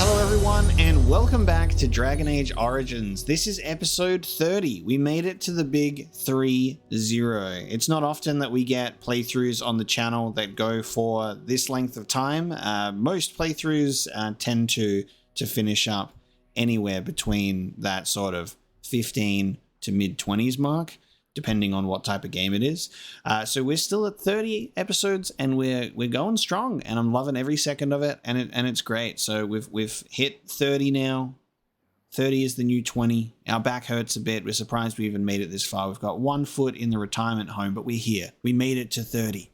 Hello everyone and welcome back to Dragon Age Origins. This is episode 30. We made it to the big 3-0. It's not often that we get playthroughs on the channel that go for this length of time. Most playthroughs tend to finish up anywhere between that sort of 15 to mid-20s mark, depending on what type of game it is. So we're still at 30 episodes and we're going strong, and I'm loving every second of it, and it's great. So we've hit 30 now. 30 is the new 20. Our back hurts a bit. We're surprised we even made it this far. We've got one foot in the retirement home, but we're here. We made it to 30.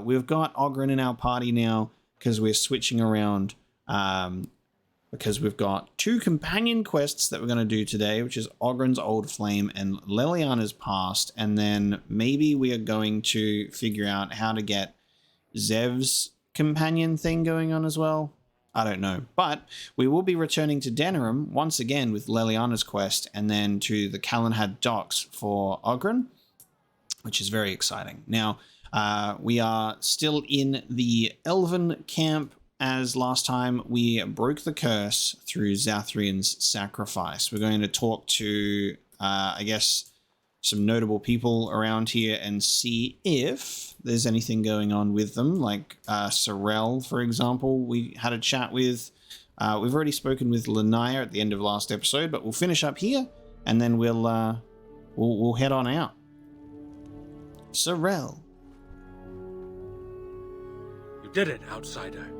We've got Oghren in our party now because we're switching around because we've got two companion quests that we're going to do today, which is Oghren's Old Flame and Leliana's Past, and then maybe we are going to figure out how to get Zev's companion thing going on as well. I don't know, but we will be returning to Denerim once again with Leliana's quest, and then to the Calenhad docks for Oghren, which is very exciting. Now, we are still in the Elven camp. As last time, we broke the curse through Zathrian's sacrifice. We're going to talk to, I guess, some notable people around here and see if there's anything going on with them, like Sorel, for example. We had a chat with, we've already spoken with Leliana at the end of last episode, but we'll finish up here and then we'll head on out. Sorel. You did it, outsider.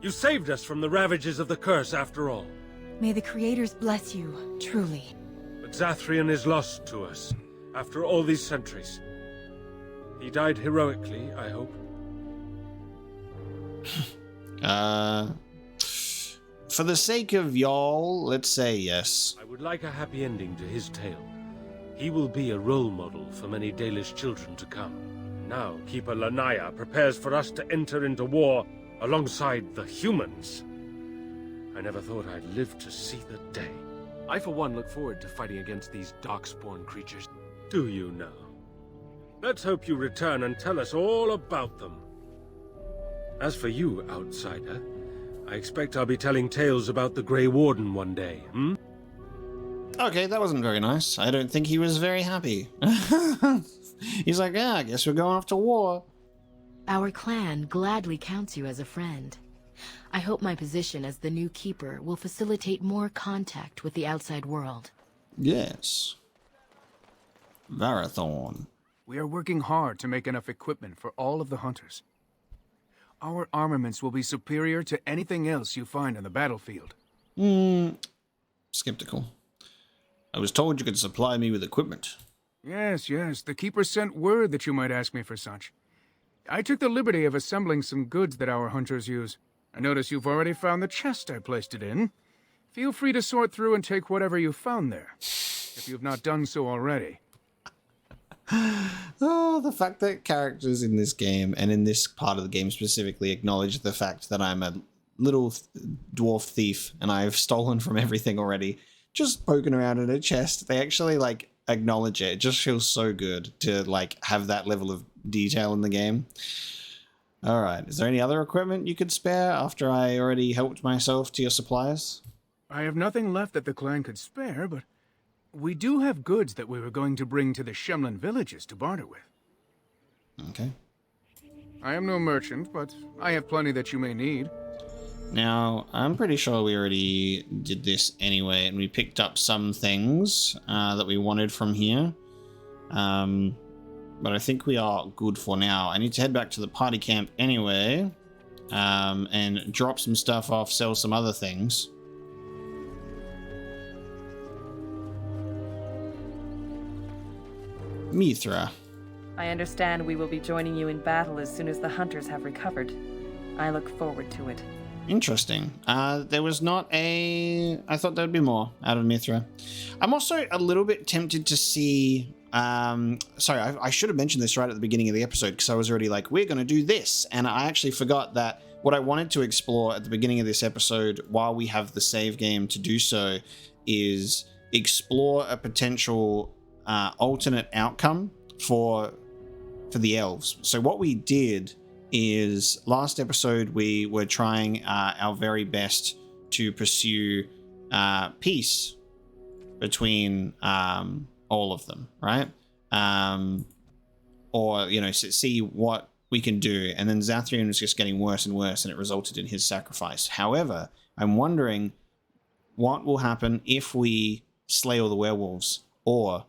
You saved us from the ravages of the curse after all. May the creators bless you, truly. But Zathrian is lost to us, after all these centuries. He died heroically, I hope. For the sake of y'all, let's say yes. I would like a happy ending to his tale. He will be a role model for many Dalish children to come. Now, Keeper Lanaya prepares for us to enter into war alongside the humans. I never thought I'd live to see the day. I, for one, look forward to fighting against these darkspawn creatures. Do you now? Let's hope you return and tell us all about them. As for you, outsider, I expect I'll be telling tales about the Grey Warden one day, Okay, that wasn't very nice. I don't think he was very happy. He's like, yeah, I guess we're going off to war. Our clan gladly counts you as a friend. I hope my position as the new keeper will facilitate more contact with the outside world. Yes. Varathorn. We are working hard to make enough equipment for all of the hunters. Our armaments will be superior to anything else you find on the battlefield. Skeptical. I was told you could supply me with equipment. Yes, the keeper sent word that you might ask me for such. I took the liberty of assembling some goods that our hunters use. I notice you've already found the chest I placed it in. Feel free to sort through and take whatever you found there, if you've not done so already. Oh, the fact that characters in this game, and in this part of the game specifically, acknowledge the fact that I'm a little dwarf thief and I've stolen from everything already. Just poking around in a chest, they actually, acknowledge it. It just feels so good to, have that level of detail in the game. All right. Is there any other equipment you could spare after I already helped myself to your supplies? I have nothing left that the clan could spare, but we do have goods that we were going to bring to the Shemlin villages to barter with. Okay. I am no merchant, but I have plenty that you may need. Now, I'm pretty sure we already did this anyway, and we picked up some things that we wanted from here. But I think we are good for now. I need to head back to the party camp anyway, and drop some stuff off, sell some other things. Mithra. I understand we will be joining you in battle as soon as the hunters have recovered. I look forward to it. Interesting. There was not a... I thought there would be more out of Mithra. I'm also a little bit tempted to see... sorry, I should have mentioned this right at the beginning of the episode because I was already like, we're going to do this. And I actually forgot that what I wanted to explore at the beginning of this episode while we have the save game to do so is explore a potential alternate outcome for the elves. So what we did is last episode we were trying our very best to pursue peace between all of them, right? Or, you know, see what we can do. And then Zathrian was just getting worse and worse, and it resulted in his sacrifice. However, I'm wondering what will happen if we slay all the werewolves or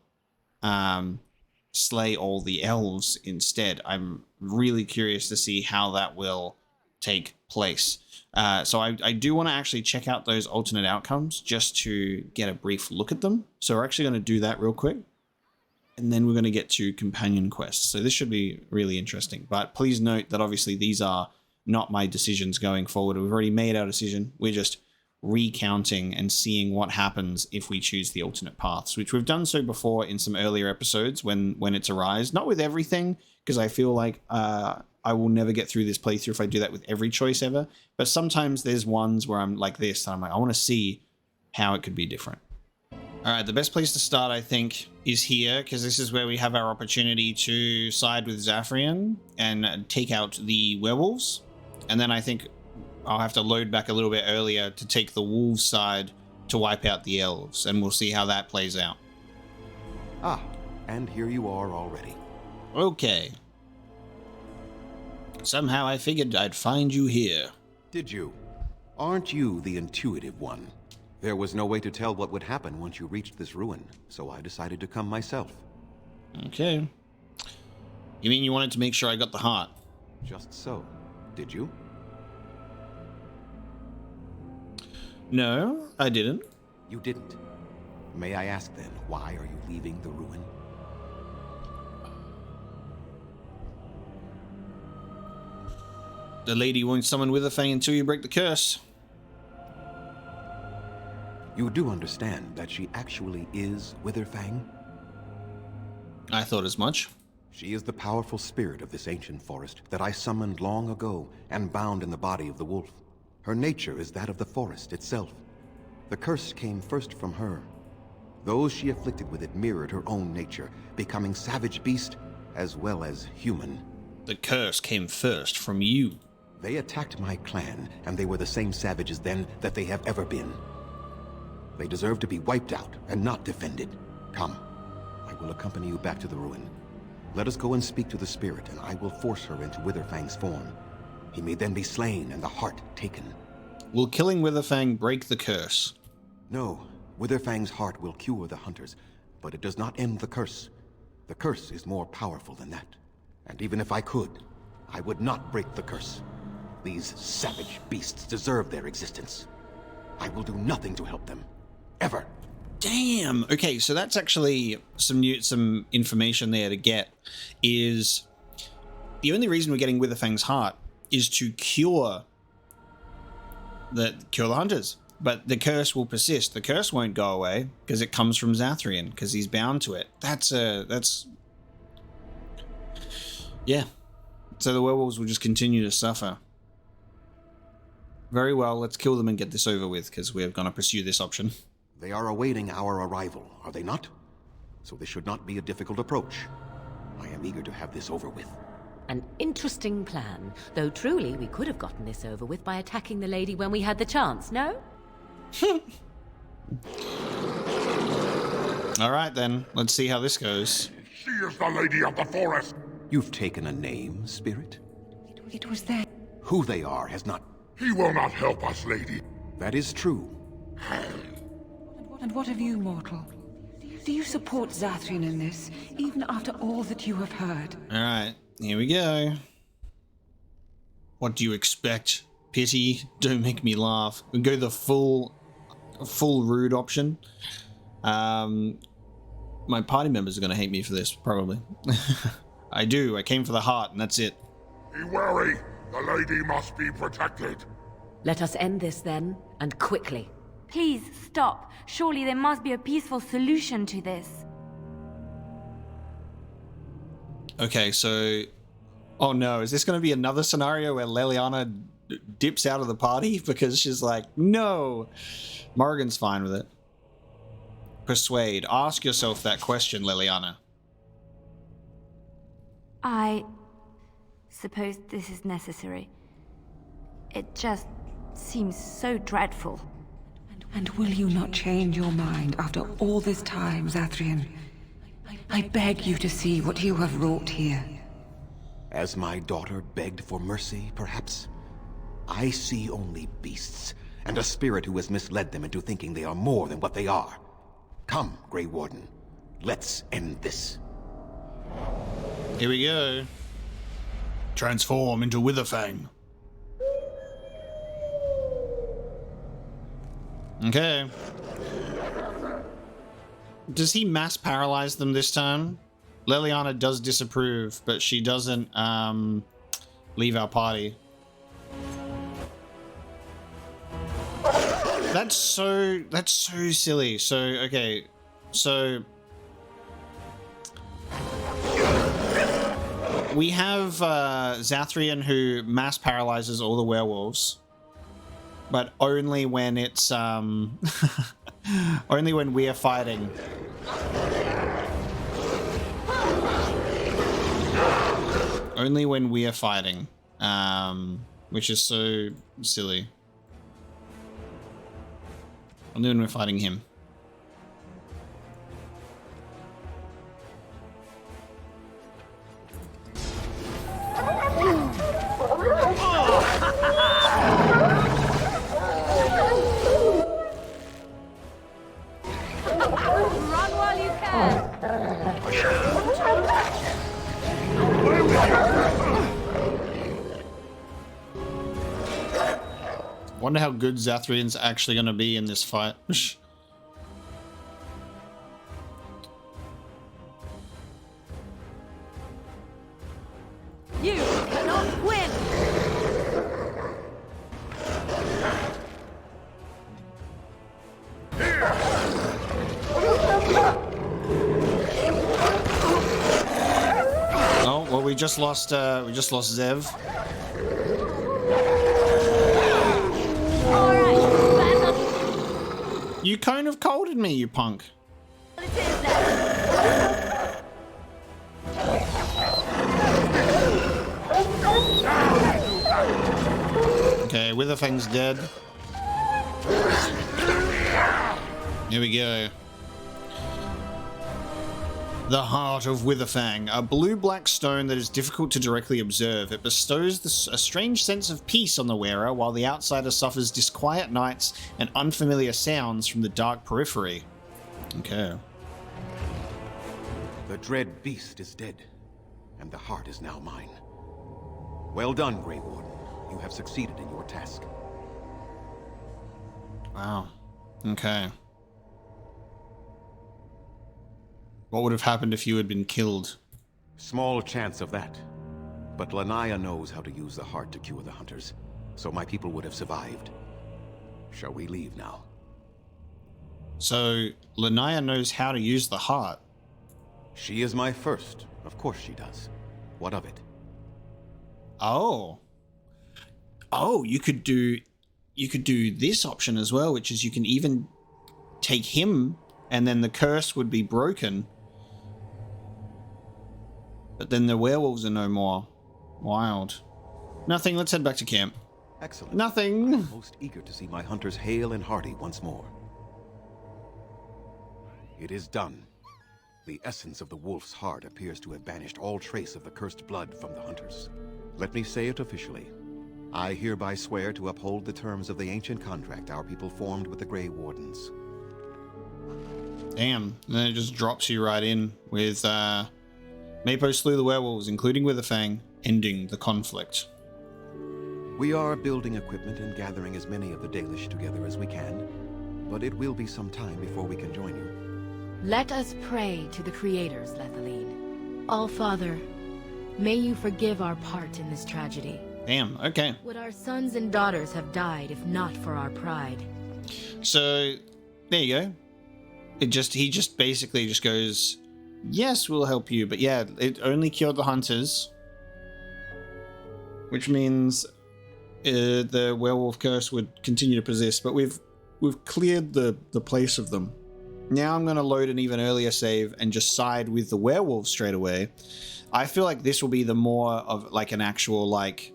slay all the elves instead. I'm really curious to see how that will take place. So I do want to actually check out those alternate outcomes just to get a brief look at them. So we're actually going to do that real quick. And then we're going to get to companion quests. So this should be really interesting. But please note that obviously these are not my decisions going forward. We've already made our decision. We're just recounting and seeing what happens if we choose the alternate paths, which we've done so before in some earlier episodes when it's arise. Not with everything, because I feel like I will never get through this playthrough if I do that with every choice ever. But sometimes there's ones where I'm like this, and I'm like, I want to see how it could be different. All right, the best place to start, I think, is here, because this is where we have our opportunity to side with Zathrian and take out the werewolves. And then I think I'll have to load back a little bit earlier to take the wolves side to wipe out the elves, and we'll see how that plays out. Ah, and here you are already. Okay. Somehow I figured I'd find you here. Did you? Aren't you the intuitive one? There was no way to tell what would happen once you reached this ruin, so I decided to come myself. Okay. You mean you wanted to make sure I got the heart? Just so. Did you? No, I didn't. You didn't. May I ask then, why are you leaving the ruin? The lady won't summon Witherfang until you break the curse. You do understand that she actually is Witherfang? I thought as much. She is the powerful spirit of this ancient forest that I summoned long ago and bound in the body of the wolf. Her nature is that of the forest itself. The curse came first from her. Those she afflicted with it mirrored her own nature, becoming savage beast as well as human. The curse came first from you. They attacked my clan, and they were the same savages then that they have ever been. They deserve to be wiped out and not defended. Come, I will accompany you back to the ruin. Let us go and speak to the spirit, and I will force her into Witherfang's form. He may then be slain and the heart taken. Will killing Witherfang break the curse? No, Witherfang's heart will cure the hunters, but it does not end the curse. The curse is more powerful than that. And even if I could, I would not break the curse. These savage beasts deserve their existence. I will do nothing to help them. Ever. Damn. Okay, so that's actually some information there to get. Is the only reason we're getting Witherfang's heart is to cure the hunters, but the curse will persist. The curse won't go away because it comes from Zathrian, because he's bound to it. That's yeah. So the werewolves will just continue to suffer. Very well, let's kill them and get this over with, because we're going to pursue this option. They are awaiting our arrival, are they not? So this should not be a difficult approach. I am eager to have this over with. An interesting plan, though truly we could have gotten this over with by attacking the lady when we had the chance, no? All right then, let's see how this goes. She is the lady of the forest. You've taken a name, spirit? It was there. Who they are has not... He will not help us, lady. That is true. And what of you, mortal? Do you support Zathrian in this, even after all that you have heard? All right, here we go. What do you expect? Pity? Don't make me laugh. We go the full rude option. My party members are going to hate me for this, probably. I do. I came for the heart, and that's it. Be wary. The lady must be protected. Let us end this then, and quickly. Please, stop. Surely there must be a peaceful solution to this. Okay, so... Oh no, is this going to be another scenario where Leliana dips out of the party because she's like, no! Morrigan's fine with it. Persuade. Ask yourself that question, Leliana. I suppose this is necessary. It just seems so dreadful. And will you not change your mind after all this time, Zathrian? I beg you to see what you have wrought here. As my daughter begged for mercy, perhaps? I see only beasts, and a spirit who has misled them into thinking they are more than what they are. Come, Grey Warden. Let's end this. Here we go. Transform into Witherfang. Okay. Does he mass paralyze them this time? Leliana does disapprove, but she doesn't leave our party. That's so silly. So okay, so we have Zathrian who mass paralyzes all the werewolves, but only when it's only when we are fighting. Only when we are fighting, which is so silly. Only when we're fighting him. Run while you can. Wonder how good Zathrian's actually going to be in this fight. You cannot win. Oh well, we just lost Zev. You cone of colded me, you punk. Okay, Witherfang's dead. Here we go. The Heart of Witherfang, a blue-black stone that is difficult to directly observe. It bestows a strange sense of peace on the wearer, while the outsider suffers disquiet nights and unfamiliar sounds from the dark periphery. Okay. The dread beast is dead, and the heart is now mine. Well done, Grey Warden. You have succeeded in your task. Wow. Okay. What would have happened if you had been killed? Small chance of that. But Lanaya knows how to use the heart to cure the hunters, so my people would have survived. Shall we leave now? So, Lanaya knows how to use the heart. She is my first. Of course she does. What of it? Oh. Oh, you could do this option as well, which is you can even take him and then the curse would be broken. But then the werewolves are no more. Wild. Nothing, let's head back to camp. Excellent. Nothing. I'm most eager to see my hunters hale and hearty once more. It is done. The essence of the wolf's heart appears to have banished all trace of the cursed blood from the hunters. Let me say it officially. I hereby swear to uphold the terms of the ancient contract our people formed with the Grey Wardens. Damn. And then it just drops you right in with, Mapo slew the werewolves, including Witherfang, ending the conflict. We are building equipment and gathering as many of the Dalish together as we can, but it will be some time before we can join you. Let us pray to the creators, Lethaline. All-Father, may you forgive our part in this tragedy. Damn, okay. Would our sons and daughters have died if not for our pride? So, there you go. He just basically just goes, yes, we'll help you. But yeah, it only cured the hunters. Which means the werewolf curse would continue to persist. But we've cleared the place of them. Now I'm going to load an even earlier save and just side with the werewolves straight away. I feel like this will be the more of like an actual like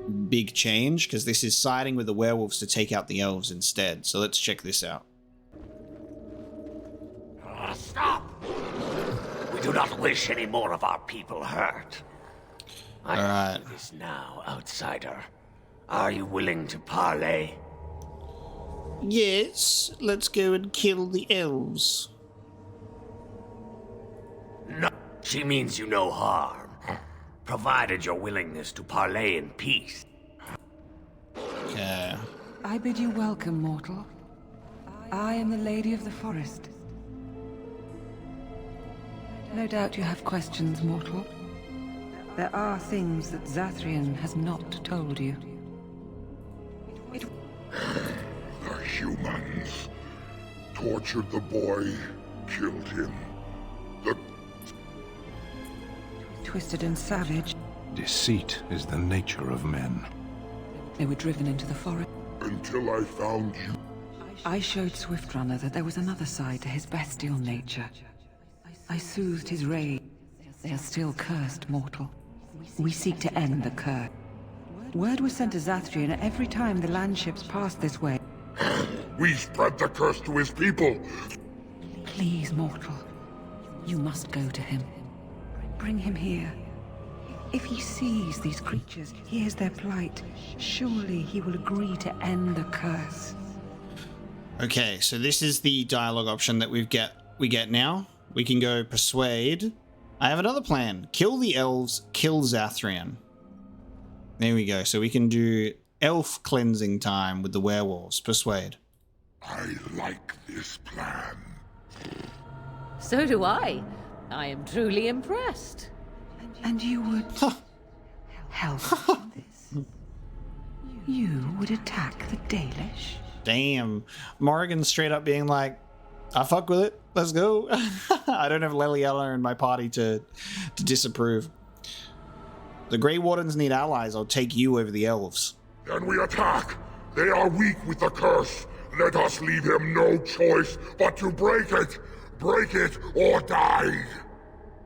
big change, because this is siding with the werewolves to take out the elves instead. So let's check this out. Stop! We do not wish any more of our people hurt. I Alright. do this now, outsider. Are you willing to parley? Yes, let's go and kill the elves. No, she means you no harm, provided your willingness to parley in peace. Okay. I bid you welcome, mortal. I am the Lady of the Forest. No doubt you have questions, mortal. There are things that Zathrian has not told you. The humans tortured the boy, killed him. The Twisted and savage. Deceit is the nature of men. They were driven into the forest. Until I found you. I showed Swiftrunner that there was another side to his bestial nature. I soothed his rage. They are still cursed, mortal. We seek to end the curse. Word was sent to Zathrian every time the landships passed this way. We spread the curse to his people. Please, mortal. You must go to him. Bring him here. If he sees these creatures, hears their plight, surely he will agree to end the curse. Okay, so this is the dialogue option that we get now. We can go persuade. I have another plan. Kill the elves, kill Zathrian. There we go. So we can do elf cleansing time with the werewolves. Persuade. I like this plan. So do I. I am truly impressed. And you would help in this? You would attack the Dalish? Damn. Morrigan straight up being like, I fuck with it. Let's go. I don't have Leliana in my party to disapprove. The Grey Wardens need allies. I'll take you over the elves. Then we attack. They are weak with the curse. Let us leave him no choice but to break it. Break it or die.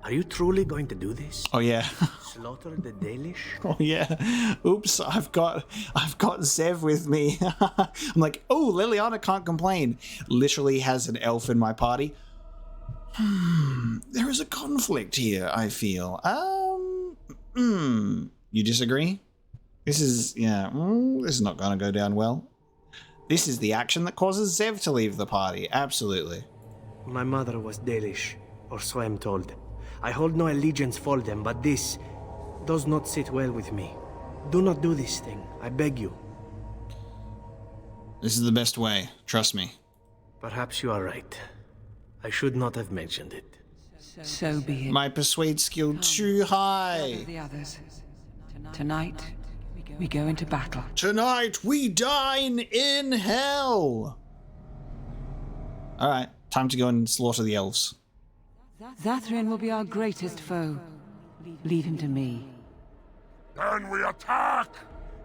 Are you truly going to do this? Oh yeah. Slaughter the Dalish? Oh yeah. Oops, I've got Zev with me. I'm like, oh, Leliana can't complain. Literally has an elf in my party. There is a conflict here, I feel. You disagree? This is this is not gonna go down well. This is the action that causes Zev to leave the party. Absolutely. My mother was Dalish, or so I'm told. I hold no allegiance for them, but this does not sit well with me. Do not do this thing, I beg you. This is the best way, trust me. Perhaps you are right. I should not have mentioned it. So be it. My persuade skill too high. The others. Tonight, we go into battle. Tonight, we dine in hell. All right, time to go and slaughter the elves. Zathrian will be our greatest foe. Leave him to me. Then we attack!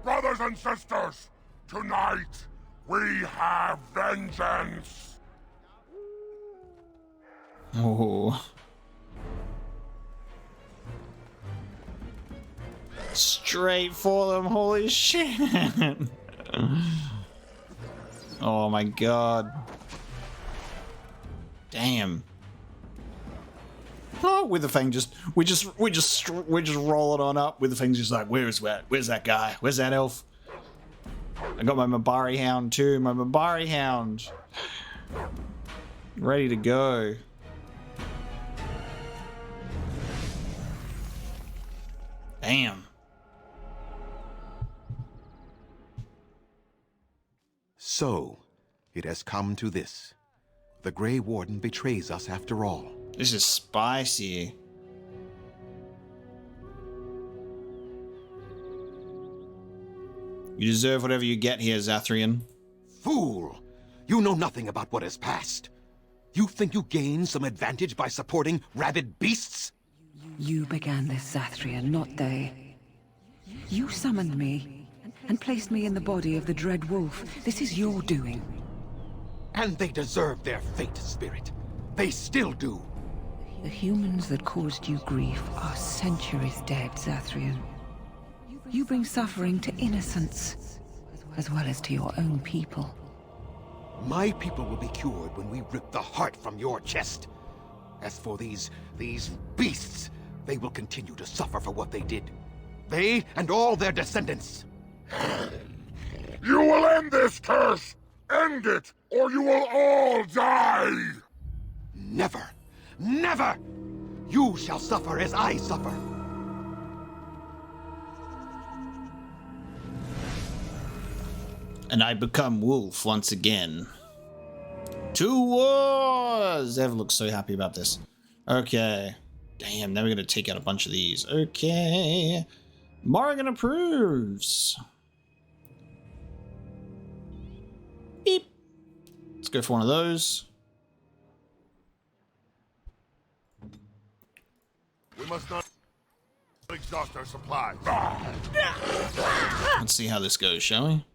Brothers and sisters, tonight we have vengeance! Oh. Straight for them, holy shit. Oh my god. Damn. Oh, with the thing we just roll it on up. With the thing's just like, where's that guy? Where's that elf? I got my Mabari hound too. My Mabari hound, ready to go. Damn. So, it has come to this. The Grey Warden betrays us after all. This is spicy. You deserve whatever you get here, Zathrian. Fool! You know nothing about what has passed. You think you gain some advantage by supporting rabid beasts? You began this, Zathrian, not they. You summoned me and placed me in the body of the Dread Wolf. This is your doing. And they deserve their fate, Spirit. They still do. The humans that caused you grief are centuries dead, Zathrian. You bring suffering to innocents, as well as to your own people. My people will be cured when we rip the heart from your chest. As for these beasts, they will continue to suffer for what they did. They and all their descendants. You will end this curse! End it, or you will all die! Never! Never! You shall suffer as I suffer. And I become wolf once again. 2 wars! Ev looks so happy about this. Okay. Damn, now we're gonna take out a bunch of these. Okay. Morrigan approves. Beep. Let's go for one of those. We must not exhaust our supplies. Let's see how this goes, shall we?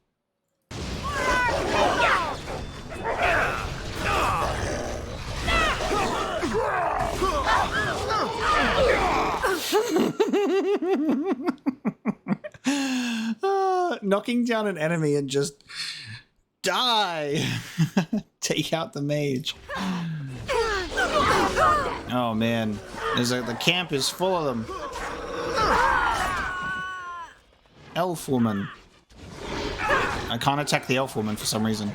Knocking down an enemy and just die. Take out the mage. Oh man, the camp is full of them. Elf woman. I can't attack the elf woman for some reason.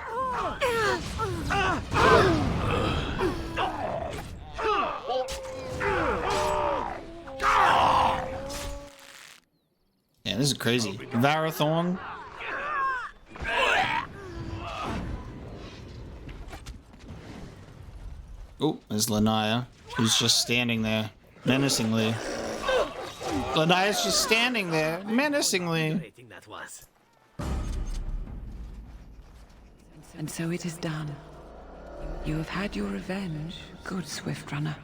Yeah, this is crazy. Varathorn. Oh, there's Lanaya, who's just standing there menacingly. Lanaya's just standing there menacingly. And so it is done. You have had your revenge, good Swift Runner.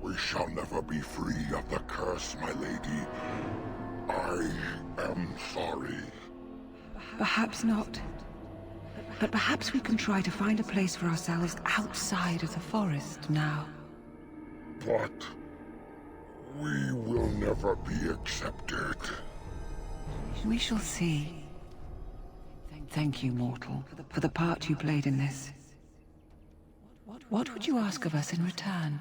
We shall never be free of the curse, my lady. I am sorry. Perhaps not. But perhaps we can try to find a place for ourselves outside of the forest now. But we will never be accepted. We shall see. Thank you, mortal, for the part you played in this. What would you ask of us in return?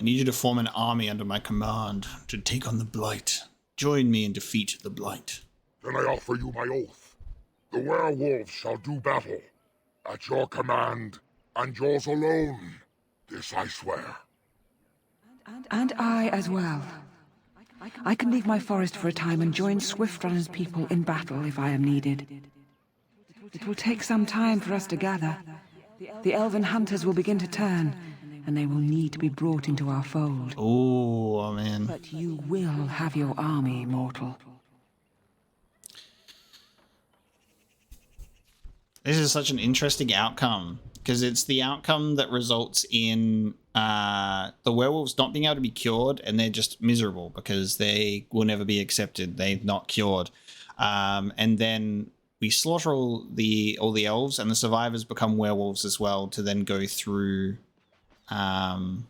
I need you to form an army under my command to take on the Blight. Join me and defeat the Blight. Then I offer you my oath. The werewolves shall do battle. At your command, and yours alone. This I swear. And I as well. I can leave my forest for a time and join Swift Runner's people in battle if I am needed. It will take some time for us to gather. The elven hunters will begin to turn, and they will need to be brought into our fold. Oh, man. But you will have your army, mortal. This is such an interesting outcome, because it's the outcome that results in the werewolves not being able to be cured, and they're just miserable because they will never be accepted. They're not cured. And then we slaughter all the elves, and the survivors become werewolves as well to then go through the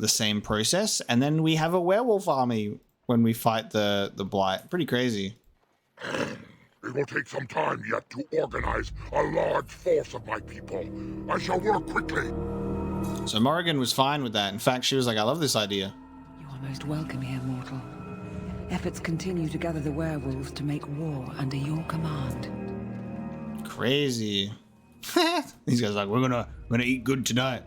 same process. And then we have a werewolf army when we fight the Blight. Pretty crazy. It will take some time yet to organize a large force of my people. I shall work quickly. So Morrigan was fine with that. In fact, she was like, I love this idea. You are most welcome here, mortal. Efforts continue to gather the werewolves to make war under your command. Crazy. These guys are like, we're gonna eat good tonight.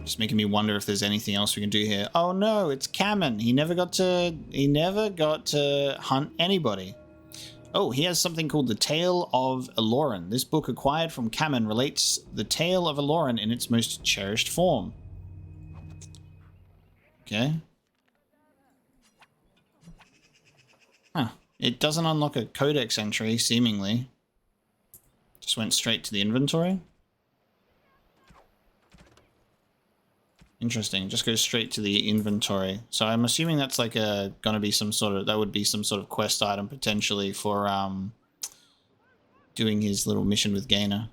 Just making me wonder if there's anything else we can do here. Oh no, it's Cameron. He never got to hunt anybody. Oh, he has something called the Tale of Oghren. This book acquired from Cameron relates the tale of Oghren in its most cherished form. Okay. Huh. It doesn't unlock a codex entry, seemingly. Just went straight to the inventory. Interesting. Just goes straight to the inventory. So I'm assuming that's like gonna be some sort of quest item potentially for doing his little mission with Gainer.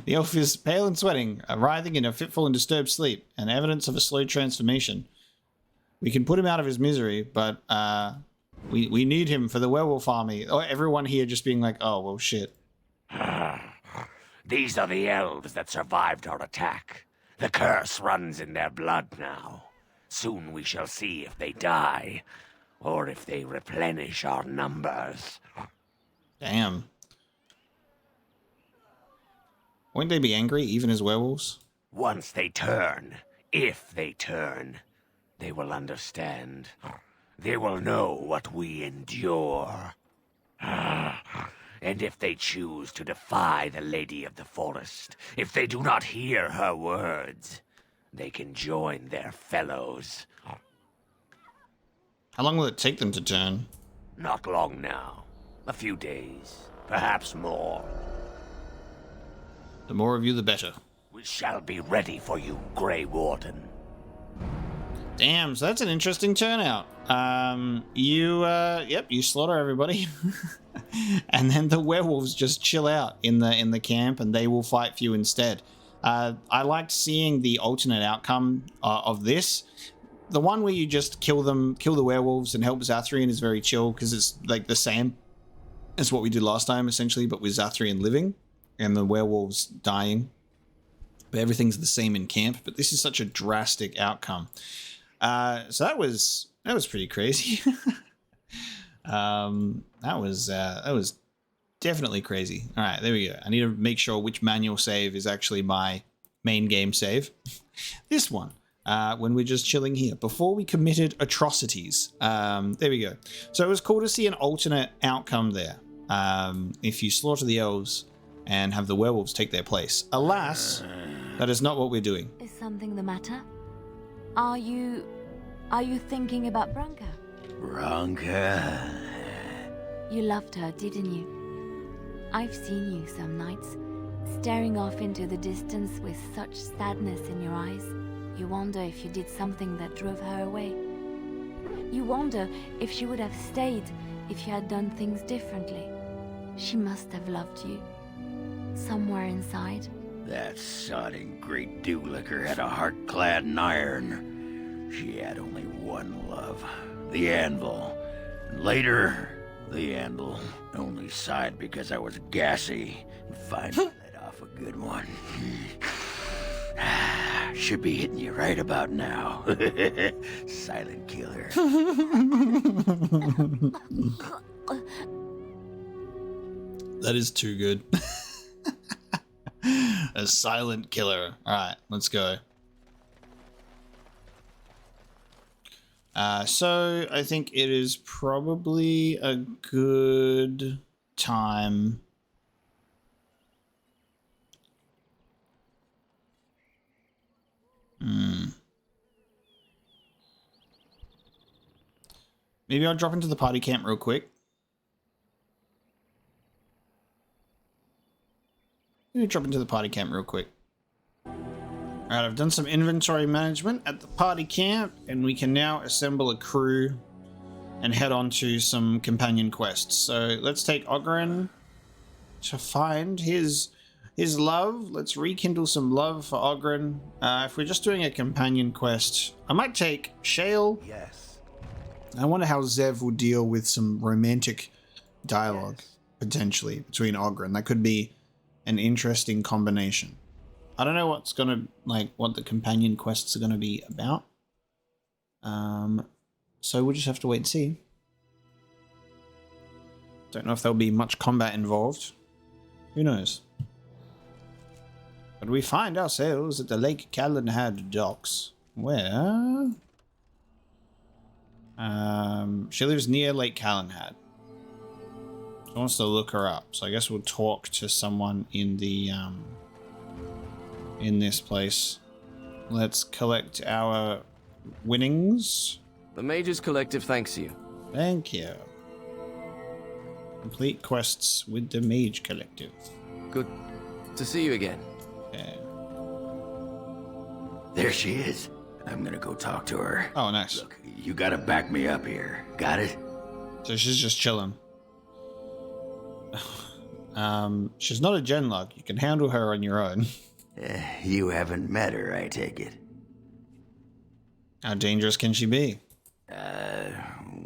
The elf is pale and sweating, writhing in a fitful and disturbed sleep, and evidence of a slow transformation. We can put him out of his misery, but we need him for the werewolf army. Oh, everyone here just being like, oh, well, shit. These are the elves that survived our attack. The curse runs in their blood now. Soon we shall see if they die, or if they replenish our numbers. Damn. Won't they be angry, even as werewolves? Once they turn, if they turn, they will understand. They will know what we endure. And if they choose to defy the Lady of the Forest, if they do not hear her words, they can join their fellows. How long will it take them to turn? Not long now. A few days, perhaps more. The more of you, the better. We shall be ready for you, Grey Warden. Damn, so that's an interesting turnout. You slaughter everybody. And then the werewolves just chill out in the camp and they will fight for you instead. I liked seeing the alternate outcome of this. The one where you just kill the werewolves and help Zathrian is very chill because it's like the same as what we did last time essentially, but with Zathrian living and the werewolves dying. But everything's the same in camp, but this is such a drastic outcome. So that was pretty crazy. That was definitely crazy. All right, there we go. I need to make sure which manual save is actually my main game save. This one, when we're just chilling here before we committed atrocities. There we go. So it was cool to see an alternate outcome there. If you slaughter the elves and have the werewolves take their place. Alas, that is not what we're doing. Is something the matter? Are you thinking about Branka? Branka. You loved her, didn't you? I've seen you some nights, staring off into the distance with such sadness in your eyes. You wonder if you did something that drove her away. You wonder if she would have stayed if you had done things differently. She must have loved you. Somewhere inside. That sodding great dew-licker had a heart clad in iron. She had only one love, the anvil. And later, the anvil only sighed because I was gassy and finally let off a good one. Should be hitting you right about now. Silent killer. That is too good. A silent killer. All right, let's go. So I think it is probably a good time. Maybe I'll drop into the party camp real quick. Alright, I've done some inventory management at the party camp, and we can now assemble a crew and head on to some companion quests. So let's take Oghren to find his love. Let's rekindle some love for Oghren. If we're just doing a companion quest, I might take Shale. Yes. I wonder how Zev will deal with some romantic dialogue, potentially, between Oghren. That could be an interesting combination. I don't know what's gonna, what the companion quests are gonna be about. So we'll just have to wait and see. Don't know if there'll be much combat involved. Who knows? But we find ourselves at the Lake Calenhad docks, where she lives near Lake Calenhad. She wants to look her up, so I guess we'll talk to someone in the in this place. Let's collect our winnings. The Mages Collective thanks you. Thank you. Complete quests with the Mage Collective. Good to see you again. Okay. There she is. I'm gonna go talk to her. Oh, nice. Look, you gotta back me up here. Got it? So she's just chilling. She's not a genlug. You can handle her on your own. You haven't met her, I take it. How dangerous can she be?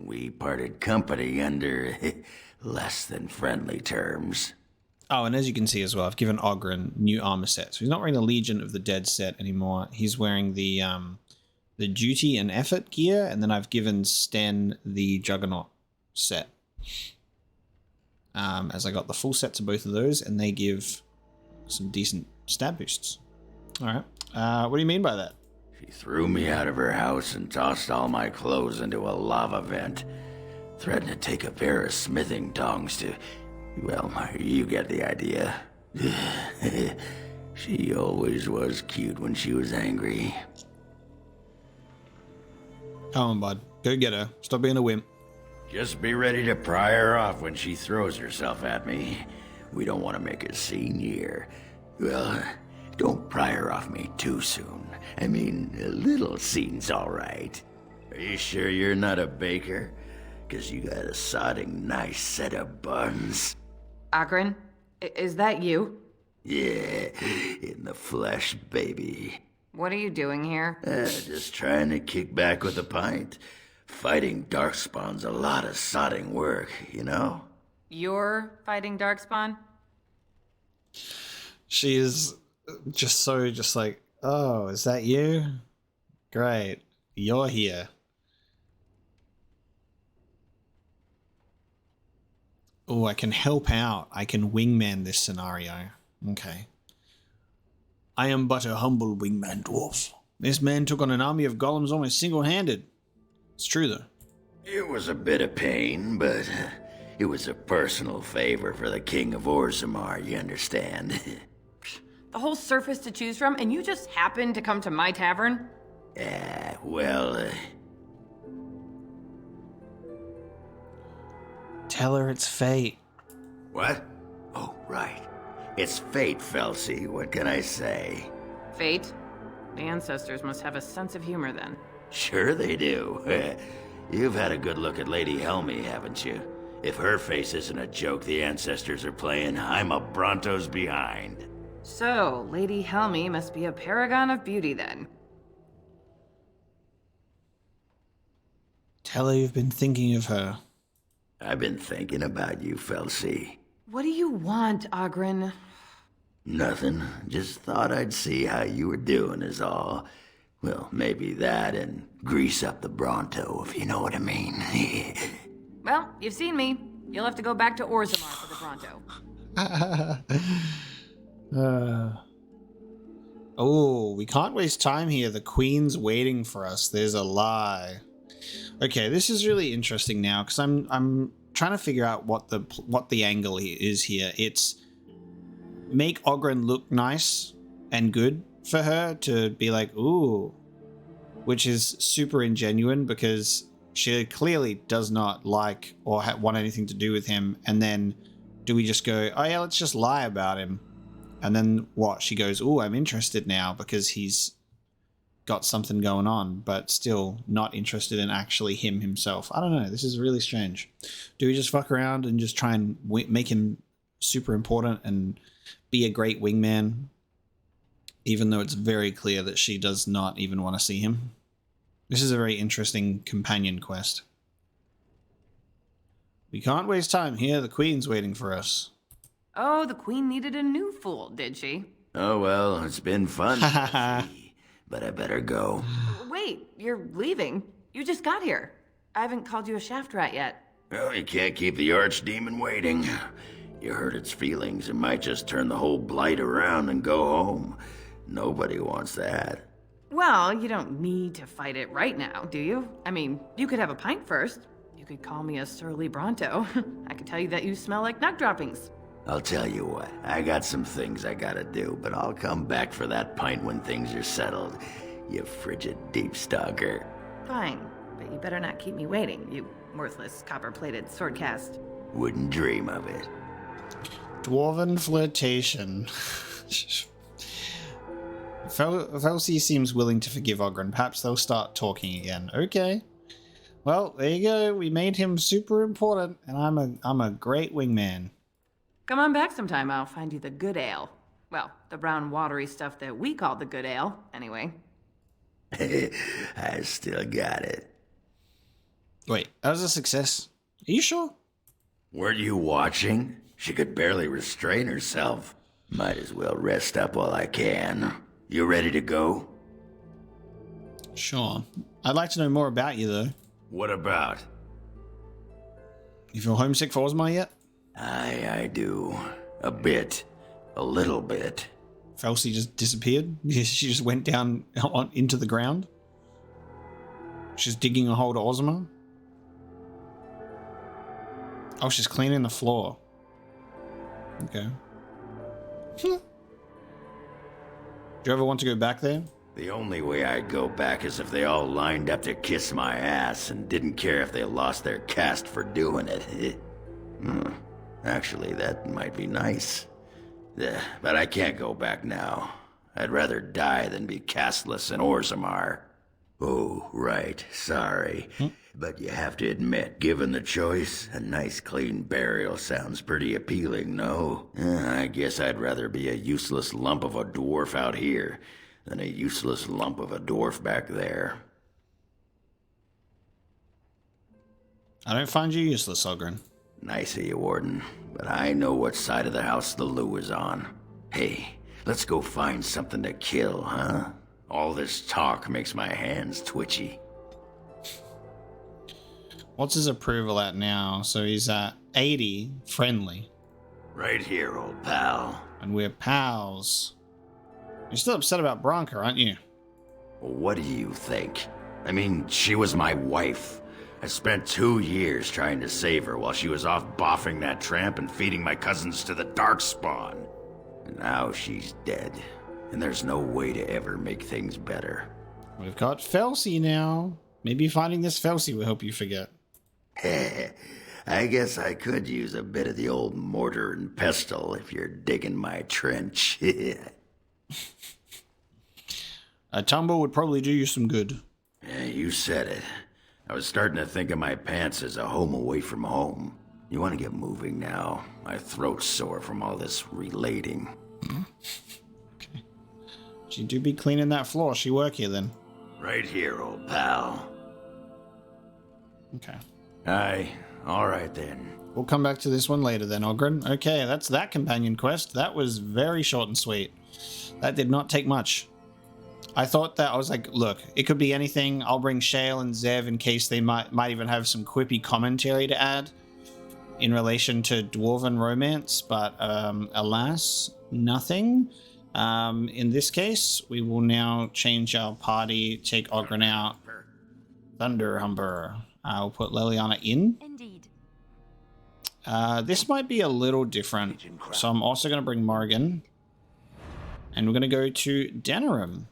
We parted company under less than friendly terms. Oh, and as you can see as well, I've given Oghren new armor sets. So he's not wearing the Legion of the Dead set anymore. He's wearing the Duty and Effort gear, and then I've given Sten the Juggernaut set. As I got the full sets of both of those, and they give some decent stat boosts. All right. What do you mean by that? She threw me out of her house and tossed all my clothes into a lava vent. Threatened to take a pair of smithing tongs to... Well, you get the idea. She always was cute when she was angry. Come on, bud. Go get her. Stop being a wimp. Just be ready to pry her off when she throws herself at me. We don't want to make a scene here. Well, don't pry her off me too soon. I mean, a little scene's all right. Are you sure you're not a baker? 'Cause you got a sodding nice set of buns. Oghren, is that you? Yeah, in the flesh, baby. What are you doing here? Just trying to kick back with a pint. Fighting Darkspawn's a lot of sodding work, you know? You're fighting Darkspawn? She is just like, oh, is that you? Great. You're here. Oh, I can help out. I can wingman this scenario. Okay. I am but a humble wingman dwarf. This man took on an army of golems almost single-handed. It's true, though. It was a bit of pain, but it was a personal favor for the King of Orzammar, you understand? The whole surface to choose from, and you just happened to come to my tavern? Tell her it's fate. What? Oh, right. It's fate, Felsi. What can I say? Fate? The ancestors must have a sense of humor then. Sure they do. You've had a good look at Lady Helmy, haven't you? If her face isn't a joke the ancestors are playing, I'm a Bronto's behind. So, Lady Helmy must be a paragon of beauty then. Tell her you've been thinking of her. I've been thinking about you, Felsi. What do you want, Oghren? Nothing. Just thought I'd see how you were doing is all. Well, maybe that and grease up the Bronto, if you know what I mean. Well, you've seen me. You'll have to go back to Orzammar for the Bronto. Oh, we can't waste time here. The Queen's waiting for us. There's a lie. Okay, this is really interesting now because I'm trying to figure out what the angle is here. It's make Oghren look nice and good for her to be like, ooh, which is super ingenuine because she clearly does not like or want anything to do with him. And then do we just go, oh yeah, let's just lie about him? And then what? She goes, ooh, I'm interested now because he's got something going on, but still not interested in actually him himself. I don't know. This is really strange. Do we just fuck around and just try and make him super important and be a great wingman, even though it's very clear that she does not even want to see him? This is a very interesting companion quest. We can't waste time here. The Queen's waiting for us. Oh, the Queen needed a new fool, did she? Oh, well, it's been fun. But I better go. Wait, you're leaving? You just got here. I haven't called you a shaft rat yet. Well, you can't keep the archdemon waiting. You hurt its feelings, it might just turn the whole blight around and go home. Nobody wants that. Well, you don't need to fight it right now, do you? I mean, you could have a pint first. You could call me a surly Bronto. I could tell you that you smell like nut droppings. I'll tell you what, I got some things I gotta do, but I'll come back for that pint when things are settled, you frigid deep stalker. Fine, but you better not keep me waiting, you worthless copper-plated swordcast. Wouldn't dream of it. Dwarven flirtation. Felsi seems willing to forgive Oghren. Perhaps they'll start talking again. Okay. Well, there you go. We made him super important, and I'm a great wingman. Come on back sometime, I'll find you the good ale. Well, the brown watery stuff that we call the good ale, anyway. I still got it. Wait, that was a success. Are you sure? Weren't you watching? She could barely restrain herself. Might as well rest up while I can. You ready to go? Sure. I'd like to know more about you, though. What about? You feel homesick for Ozma yet? I do. A bit. A little bit. Felsi just disappeared? She just went down into the ground? She's digging a hole to Ozma? Oh, she's cleaning the floor. Okay. Do you ever want to go back there? The only way I'd go back is if they all lined up to kiss my ass and didn't care if they lost their caste for doing it. Actually, that might be nice. But I can't go back now. I'd rather die than be casteless in Orzammar. Oh, right. Sorry. But you have to admit, given the choice, a nice clean burial sounds pretty appealing, no? I guess I'd rather be a useless lump of a dwarf out here than a useless lump of a dwarf back there. I don't find you useless, Oghren. Nice of you, Warden. But I know what side of the house the Lou is on. Hey, let's go find something to kill, huh? All this talk makes my hands twitchy. What's his approval at now? So he's at 80, friendly. Right here, old pal. And we're pals. You're still upset about Bronca, aren't you? What do you think? I mean, she was my wife. I spent 2 years trying to save her while she was off boffing that tramp and feeding my cousins to the Darkspawn. And now she's dead. And there's no way to ever make things better. We've got Felsi now. Maybe finding this Felsi will help you forget. I guess I could use a bit of the old mortar and pestle if you're digging my trench. A tumble would probably do you some good. Yeah, you said it. I was starting to think of my pants as a home away from home. You want to get moving now? My throat's sore from all this relating. Okay. She do be cleaning that floor. She work here then. Right here, old pal. Okay. Aye, alright then. We'll come back to this one later then, Oghren. Okay, that's that companion quest. That was very short and sweet. That did not take much. I thought that, I was like, look, it could be anything. I'll bring Shale and Zev in case they might even have some quippy commentary to add in relation to Dwarven romance, but alas, nothing. In this case, we will now change our party, take Oghren out. Thunderhumber. I'll put Leliana in. Indeed. This might be a little different, so I'm also going to bring Morrigan. And we're going to go to Denerim.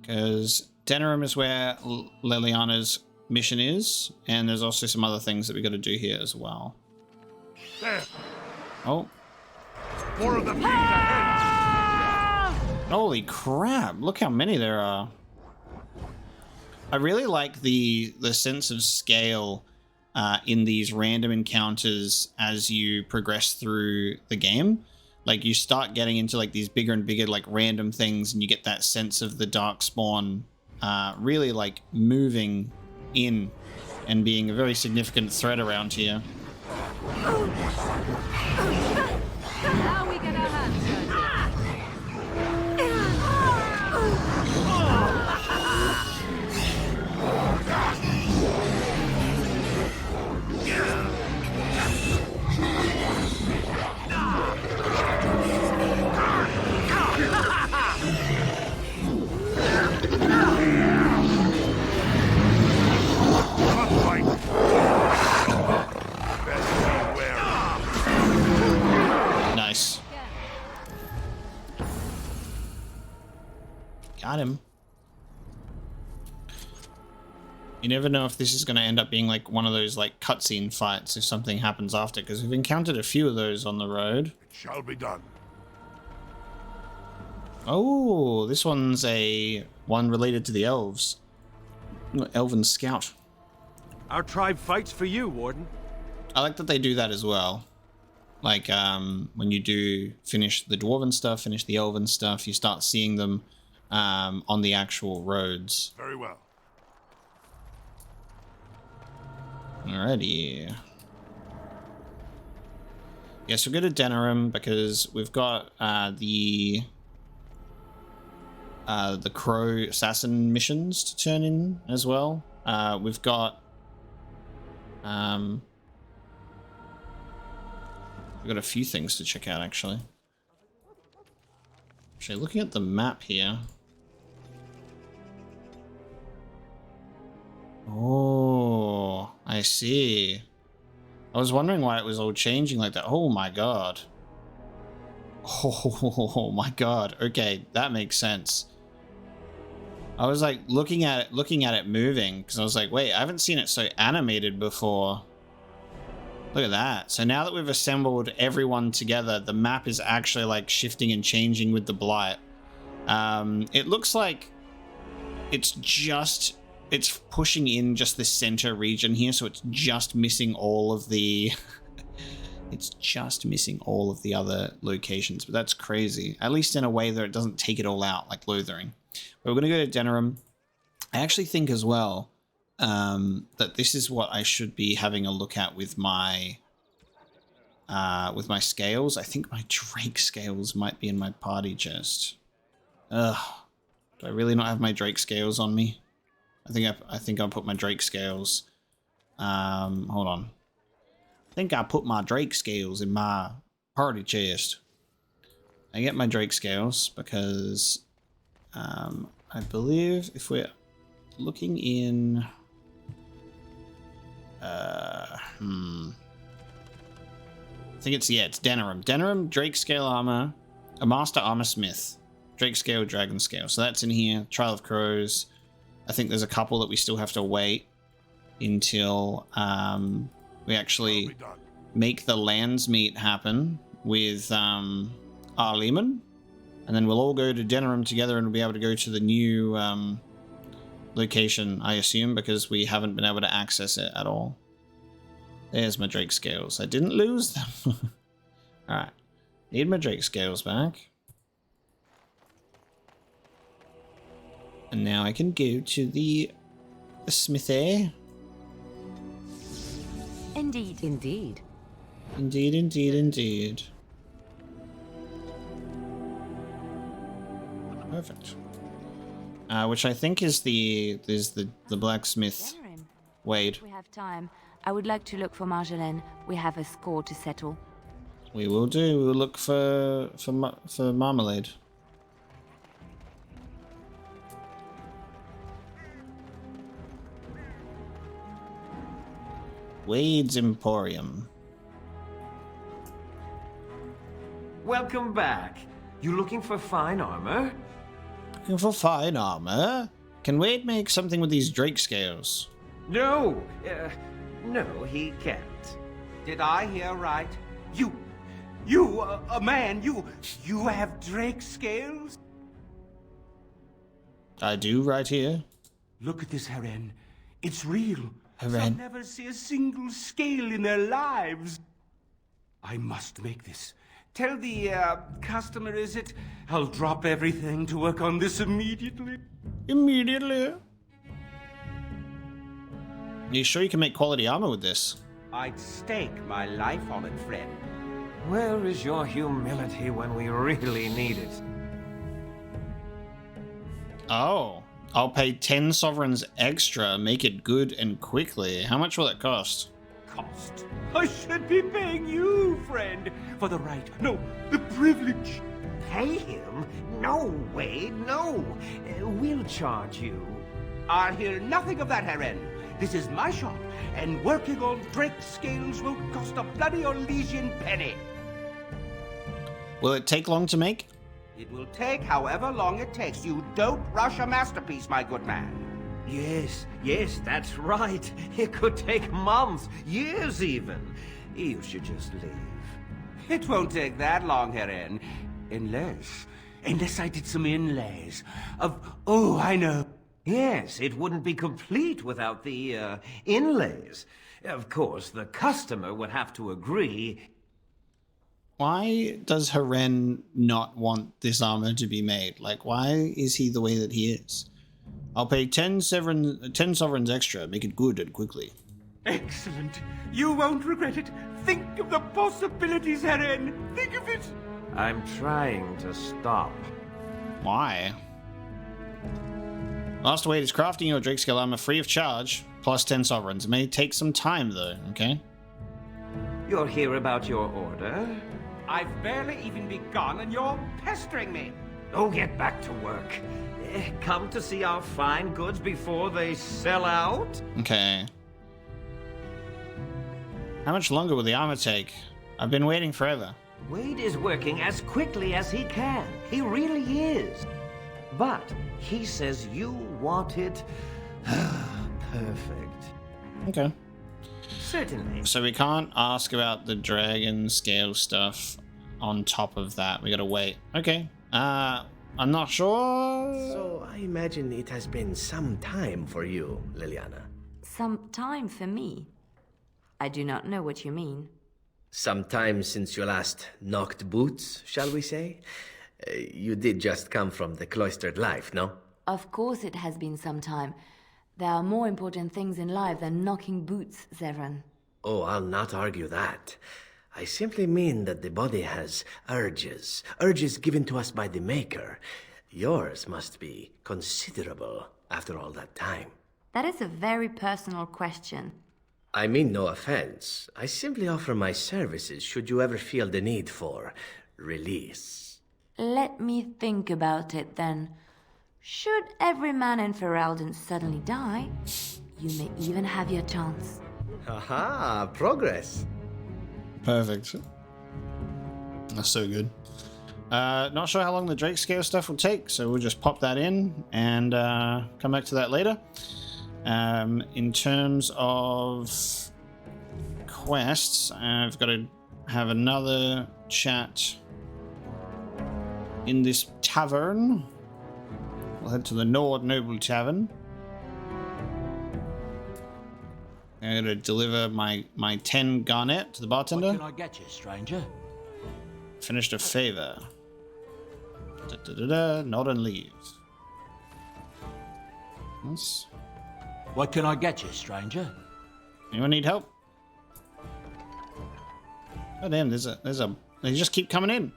Because Denerim is where Leliana's mission is, and there's also some other things that we got to do here as well. There. Oh. More of them ahead. Holy crap, look how many there are. I really like the sense of scale in these random encounters as you progress through the game. Like, you start getting into like these bigger and bigger like random things, and you get that sense of the Darkspawn really like moving in and being a very significant threat around here. Now we get our hands dirty. Nice. Got him. You never know if this is going to end up being like one of those like cutscene fights if something happens after, because we've encountered a few of those on the road. It shall be done. Oh, this one's one related to the elves. Elven scout. Our tribe fights for you, Warden. I like that they do that as well. Like, when you do finish the Dwarven stuff, finish the Elven stuff, you start seeing them on the actual roads. Very well. Alrighty. Yeah, so we'll go to Denerim because we've got the Crow Assassin missions to turn in as well. We've got a few things to check out actually. Actually, looking at the map here. Oh, I see. I was wondering why it was all changing like that. Oh my god. Oh my god. Okay, that makes sense. I was like looking at it moving because I was like, wait, I haven't seen it so animated before. Look at that. So now that we've assembled everyone together, the map is actually like shifting and changing with the blight. It looks like it's pushing in just the center region here, so it's just missing all of the it's just missing all of the other locations, but that's crazy. At least in a way that it doesn't take it all out like Lothering. But we're gonna go to Denerim. I actually think as well that this is what I should be having a look at with my scales. I think my Drake scales might be in my party chest. Ugh. Do I really not have my Drake scales on me? I think I'll put my Drake scales. Hold on. I think I put my Drake scales in my party chest. I get my Drake scales because I believe if we're looking in I think it's Denerim. Denerim, Drake scale armor, a master armor smith, Drake scale, dragon scale. So that's in here. Trial of Crows. I think there's a couple that we still have to wait until we actually make the lands meet happen with Arleman. And then we'll all go to Denerim together and we'll be able to go to the new location, I assume, because we haven't been able to access it at all. There's my Drake scales. I didn't lose them. Alright. Need my Drake scales back. And now I can go to the smithy. Indeed. Indeed. Indeed, indeed, indeed. Perfect. Which I think is the blacksmith. Wade. We have time. I would like to look for Marjolaine. We have a score to settle. We will do. We will look for marmalade. Wade's Emporium. Welcome back. You looking for fine armor? Looking for fine armor? Can Wade make something with these Drake scales? No, no, he can't. Did I hear right? You, a man, you have Drake scales? I do, right here. Look at this, Oghren. It's real. Oghren. Some never see a single scale in their lives. I must make this. Tell the customer, is it? I'll drop everything to work on this immediately. Immediately. You sure you can make quality armor with this? I'd stake my life on it, friend. Where is your humility when we really need it? Oh, I'll pay 10 sovereigns extra, make it good and quickly. How much will that cost? Cost? I should be paying you, friend, for the right, no, the privilege. Pay him? No, Wade, no. We'll charge you. I'll hear nothing of that, Oghren. This is my shop, and working on Drake scales won't cost a bloody Orlesian penny. Will it take long to make? It will take however long it takes. You don't rush a masterpiece, my good man. Yes, that's right. It could take months, years even. You should just leave. It won't take that long, Oghren. Unless I did some inlays of... Oh, I know. Yes, it wouldn't be complete without the inlays. Of course, the customer would have to agree. Why does Oghren not want this armor to be made? Like, why is he the way that he is? I'll pay 10 sovereigns extra, make it good and quickly. Excellent. You won't regret it. Think of the possibilities, Oghren. Think of it. I'm trying to stop. Why? Last wait is crafting your Drake scale armor free of charge, plus 10 sovereigns. It may take some time, though, okay? You're here about your order? I've barely even begun and you're pestering me. Oh, get back to work. Come to see our fine goods before they sell out? Okay. How much longer will the armor take? I've been waiting forever. Wade is working as quickly as he can. He really is. But he says you want it perfect. Okay. Certainly. So we can't ask about the dragon scale stuff on top of that. We gotta wait. Okay. I'm not sure. So I imagine it has been some time for you, Leliana. Some time for me? I do not know what you mean. Some time since you last knocked boots, shall we say? You did just come from the cloistered life, no? Of course it has been some time. There are more important things in life than knocking boots, Zevran. Oh, I'll not argue that. I simply mean that the body has urges. Urges given to us by the Maker. Yours must be considerable after all that time. That is a very personal question. I mean no offense. I simply offer my services should you ever feel the need for release. Let me think about it then. Should every man in Ferelden suddenly die, you may even have your chance. Haha, progress. Perfect. That's so good. Not sure how long the Drake scale stuff will take, so we'll just pop that in and come back to that later. In terms of quests, I've got to have another chat in this tavern. We'll head to the Nord Noble Tavern. I'm going to deliver my 10 garnet to the bartender. What can I get you, stranger? Finished a favor. Nod and leave. Yes. What can I get you, stranger? Anyone need help? Oh damn, they just keep coming in.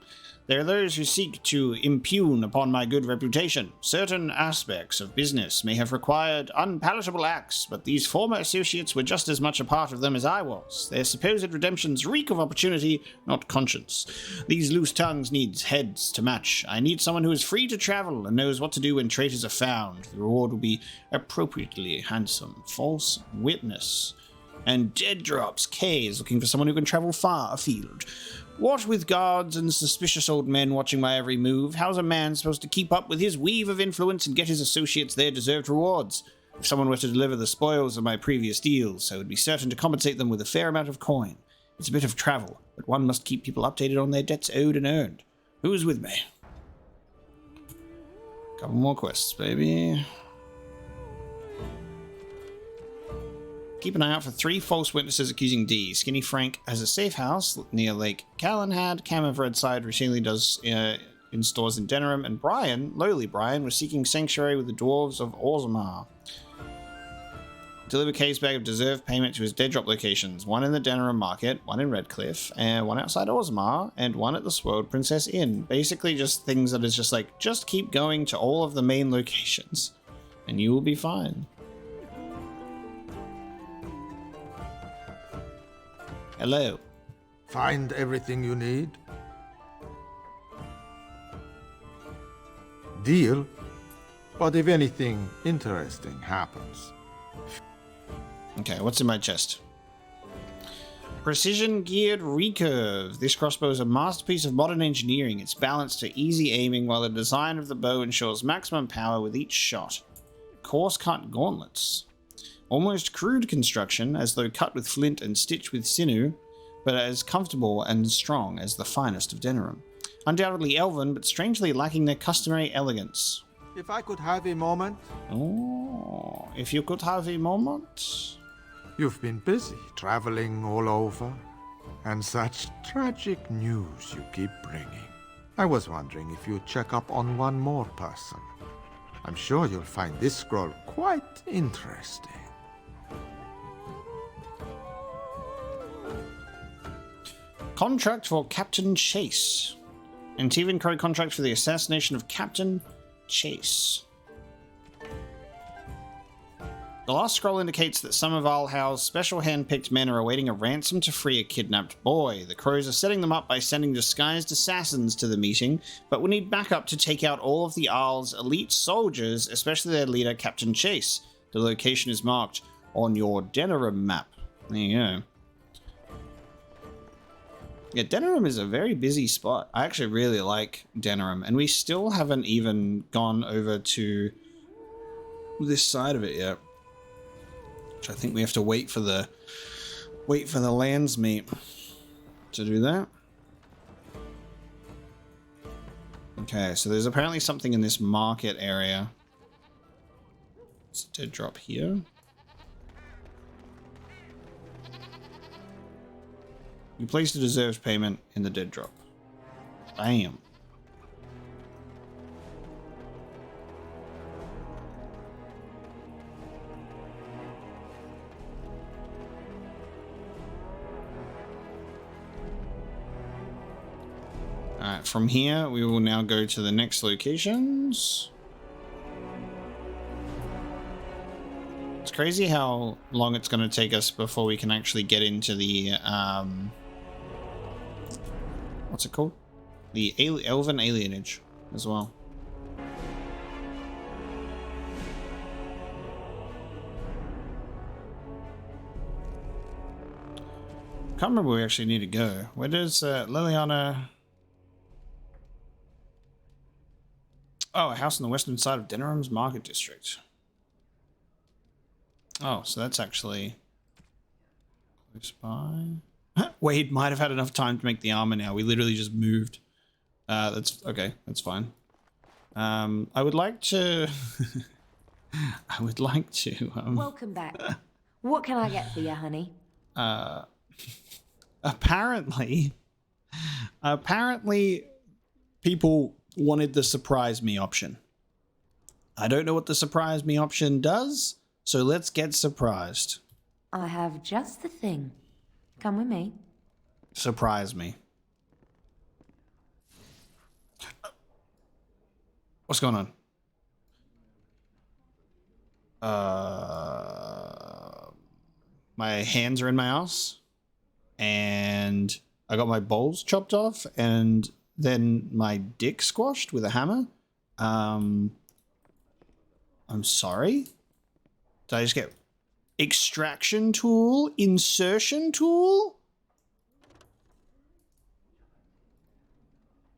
There are those who seek to impugn upon my good reputation. Certain aspects of business may have required unpalatable acts, but these former associates were just as much a part of them as I was. Their supposed redemptions reek of opportunity, not conscience. These loose tongues need heads to match. I need someone who is free to travel and knows what to do when traitors are found. The reward will be appropriately handsome. False witness. And Dead Drops K is looking for someone who can travel far afield. What with guards and suspicious old men watching my every move, how's a man supposed to keep up with his weave of influence and get his associates their deserved rewards? If someone were to deliver the spoils of my previous deals, I would be certain to compensate them with a fair amount of coin. It's a bit of travel, but one must keep people updated on their debts owed and earned. Who's with me? Couple more quests, baby. Keep an eye out for 3 false witnesses accusing D. Skinny Frank has a safe house near Lake Callanhad. Cam of Redside routinely does in stores in Denerim. And Brian, lowly Brian, was seeking sanctuary with the dwarves of Orzammar. Deliver Kay's bag of deserved payment to his dead drop locations. 1 in the Denerim Market, 1 in Redcliffe, and 1 outside Orzammar, and 1 at the Swirled Princess Inn. Basically just things that is just like, just keep going to all of the main locations, and you will be fine. Hello. Find everything you need? Deal? But if anything interesting happens... Okay, what's in my chest? Precision geared recurve. This crossbow is a masterpiece of modern engineering. It's balanced for easy aiming, while the design of the bow ensures maximum power with each shot. Coarse cut gauntlets. Almost crude construction, as though cut with flint and stitched with sinew, but as comfortable and strong as the finest of Denerim. Undoubtedly elven, but strangely lacking their customary elegance. If I could have a moment... Oh, if you could have a moment... You've been busy traveling all over, and such tragic news you keep bringing. I was wondering if you'd check up on one more person. I'm sure you'll find this scroll quite interesting. Contract for Captain Chase. Antivan Code contract for the assassination of Captain Chase. The last scroll indicates that some of Alhao's special hand-picked men are awaiting a ransom to free a kidnapped boy. The Crows are setting them up by sending disguised assassins to the meeting, but will need backup to take out all of the Arl's elite soldiers, especially their leader, Captain Chase. The location is marked on your Denerim map. There you go. Yeah, Denerim is a very busy spot. I actually really like Denerim, and we still haven't even gone over to this side of it yet. Which I think we have to wait for the lands meet to do that. Okay, so there's apparently something in this market area. It's a dead drop here. You placed a deserved payment in the dead drop. Bam. Alright, from here we will now go to the next locations. It's crazy how long it's going to take us before we can actually get into the what's it called? The Elven Alienage as well. Can't remember where we actually need to go. Where does Leliana... Oh, a house on the western side of Denerim's Market District. Oh, so that's actually... close by. Wade might have had enough time to make the armor now. We literally just moved. That's okay. That's fine. I would like to... I would like to... Welcome back. What can I get for you, honey? Apparently people wanted the surprise me option. I don't know what the surprise me option does, so let's get surprised. I have just the thing. Come with me. Surprise me. What's going on? My hands are in my ass, and I got my balls chopped off, and then my dick squashed with a hammer. I'm sorry? Did I just get extraction tool, insertion tool?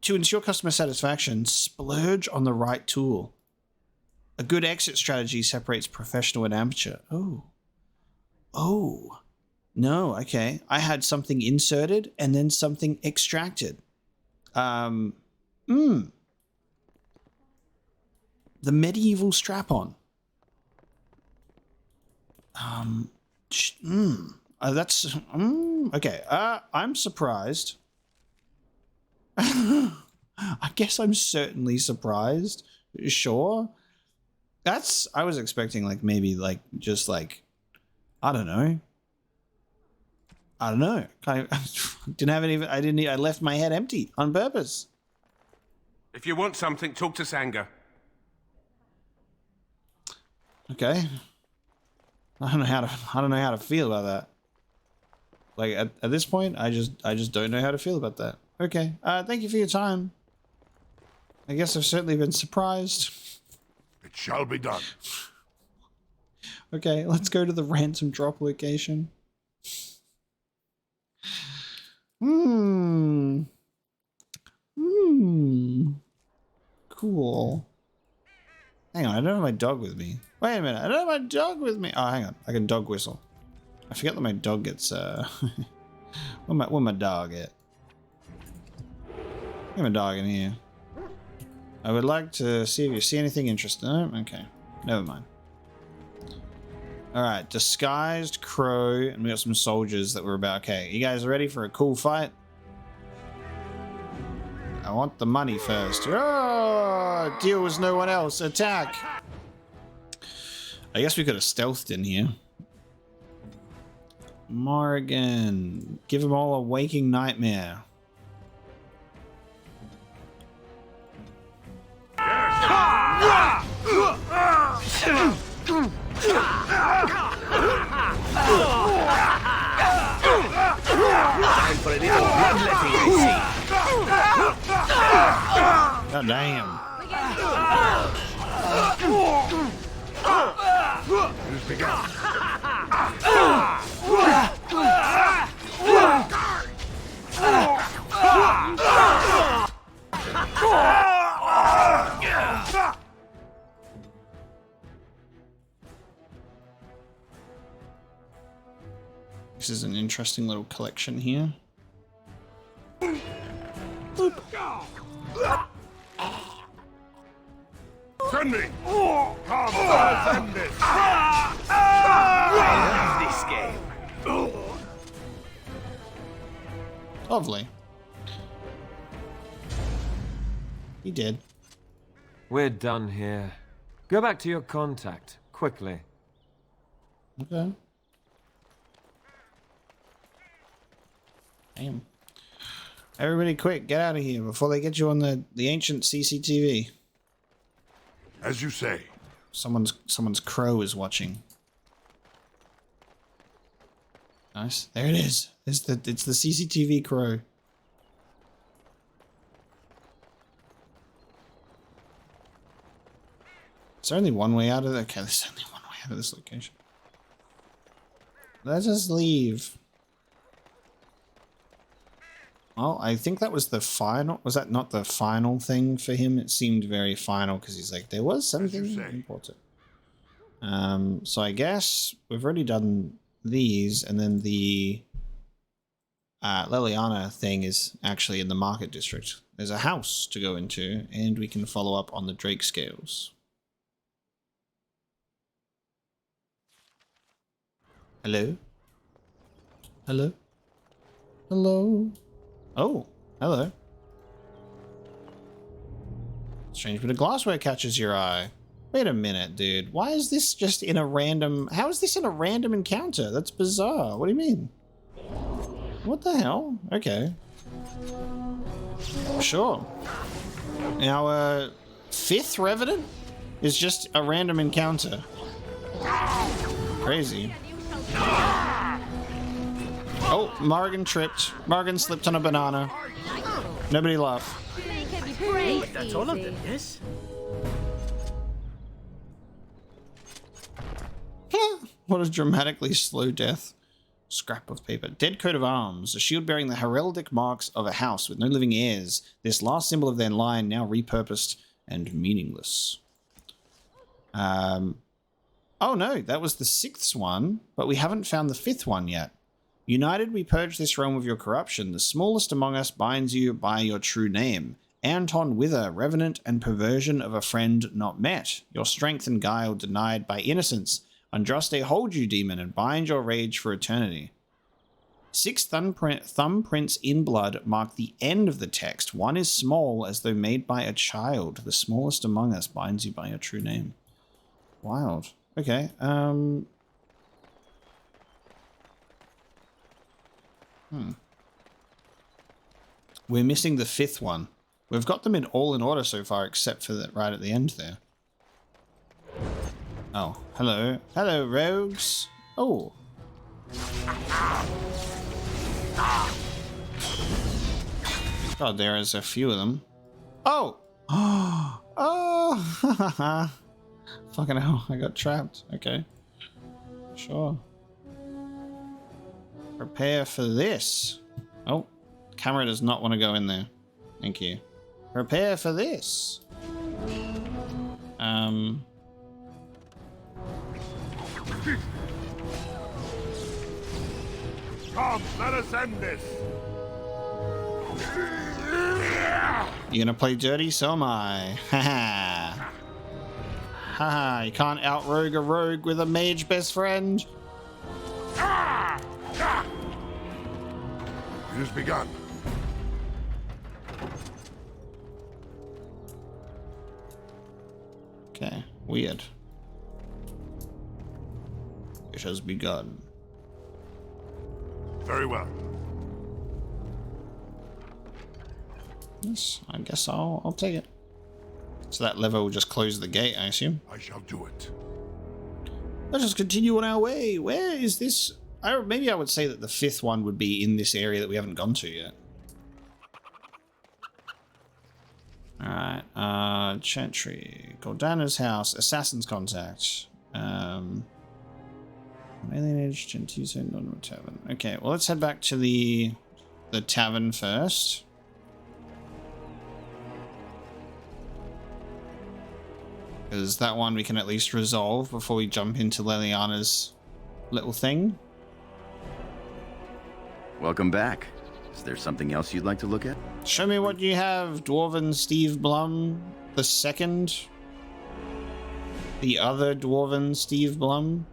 To ensure customer satisfaction, splurge on the right tool. A good exit strategy separates professional and amateur. Oh. Oh. No, okay. I had something inserted and then something extracted. The medieval strap-on. That's okay. I'm surprised. I guess I'm certainly surprised. Sure. I was expecting like maybe like just like I don't know. I didn't have any. I left my head empty on purpose. If you want something, talk to Sanga. Okay. I don't know how to feel about that. Like at this point, I just don't know how to feel about that. Okay. Thank you for your time. I guess I've certainly been surprised. It shall be done. Okay, let's go to the ransom drop location. Cool. Hang on, I don't have my dog with me. Wait a minute, I don't have my dog with me. Oh, hang on, I can dog whistle. I forget that my dog gets, where my dog at? Get my dog in here. I would like to see if you see anything interesting. Oh, okay, never mind. Alright, disguised crow, and we got some soldiers that were about. Okay, you guys ready for a cool fight? I want the money first. Oh, deal with no one else. Attack! I guess we could have stealthed in here. Morgan, give them all a waking nightmare. Time for a little bloodletting, I see. God damn. Who's begun? This is an interesting little collection here. Send me! Come, let's end this! I love this game. Lovely. He did. We're done here. Go back to your contact, quickly. Okay. Damn. Everybody quick, get out of here before they get you on the ancient CCTV. As you say. Someone's crow is watching. Nice. There it is. It's the CCTV crow. Is there only one way out of it? Okay, there's only one way out of this location. Let's just leave. Well, I think that was the final. Was that not the final thing for him? It seemed very final because he's like, there was something important. So I guess we've already done these, and then the Leliana thing is actually in the market district. There's a house to go into, and we can follow up on the Drake scales. Hello? Hello? Hello? Oh, hello. Strange bit of glassware catches your eye. Wait a minute, dude. Why is this just in a random... How is this in a random encounter? That's bizarre. What do you mean? What the hell? Okay. Sure. Our fifth Revenant is just a random encounter. Crazy. Oh, Morgan tripped. Morgan slipped on a banana. Nobody laugh. That's all of them, yes? What a dramatically slow death. Scrap of paper. Dead coat of arms. A shield bearing the heraldic marks of a house with no living heirs. This last symbol of their line now repurposed and meaningless. Oh no, that was the sixth one, but we haven't found the fifth one yet. United, we purge this realm of your corruption. The smallest among us binds you by your true name. Anton Wither, revenant and perversion of a friend not met. Your strength and guile denied by innocence. Andraste, hold you, demon, and bind your rage for eternity. 6 thumbprints in blood mark the end of the text. One is small, as though made by a child. The smallest among us binds you by your true name. Wild. Okay, We're missing the fifth one. We've got them all in order so far, except for that right at the end there. Oh, hello. Hello, rogues. Oh. God, there is a few of them. Oh! Oh! Fucking hell, I got trapped. Okay. Sure. Prepare for this. Oh, camera does not want to go in there. Thank you. Prepare for this. Come, let us end this. You gonna play dirty? So am I. Haha. Haha, you can't outrogue a rogue with a mage best friend. It has begun. Okay, weird. It has begun. Very well. Yes, I guess I'll take it. So that lever will just close the gate, I assume. I shall do it. Let's just continue on our way. Where is this? Maybe I would say that the fifth one would be in this area that we haven't gone to yet. Alright, Chantry, Gordana's house, Assassin's Contact. Alienage, Gentile, non tavern. Okay, well let's head back to the tavern first. Because that one we can at least resolve before we jump into Leliana's little thing. Welcome back. Is there something else you'd like to look at? Show me what you have, Dwarven Steve Blum the second. The other Dwarven Steve Blum.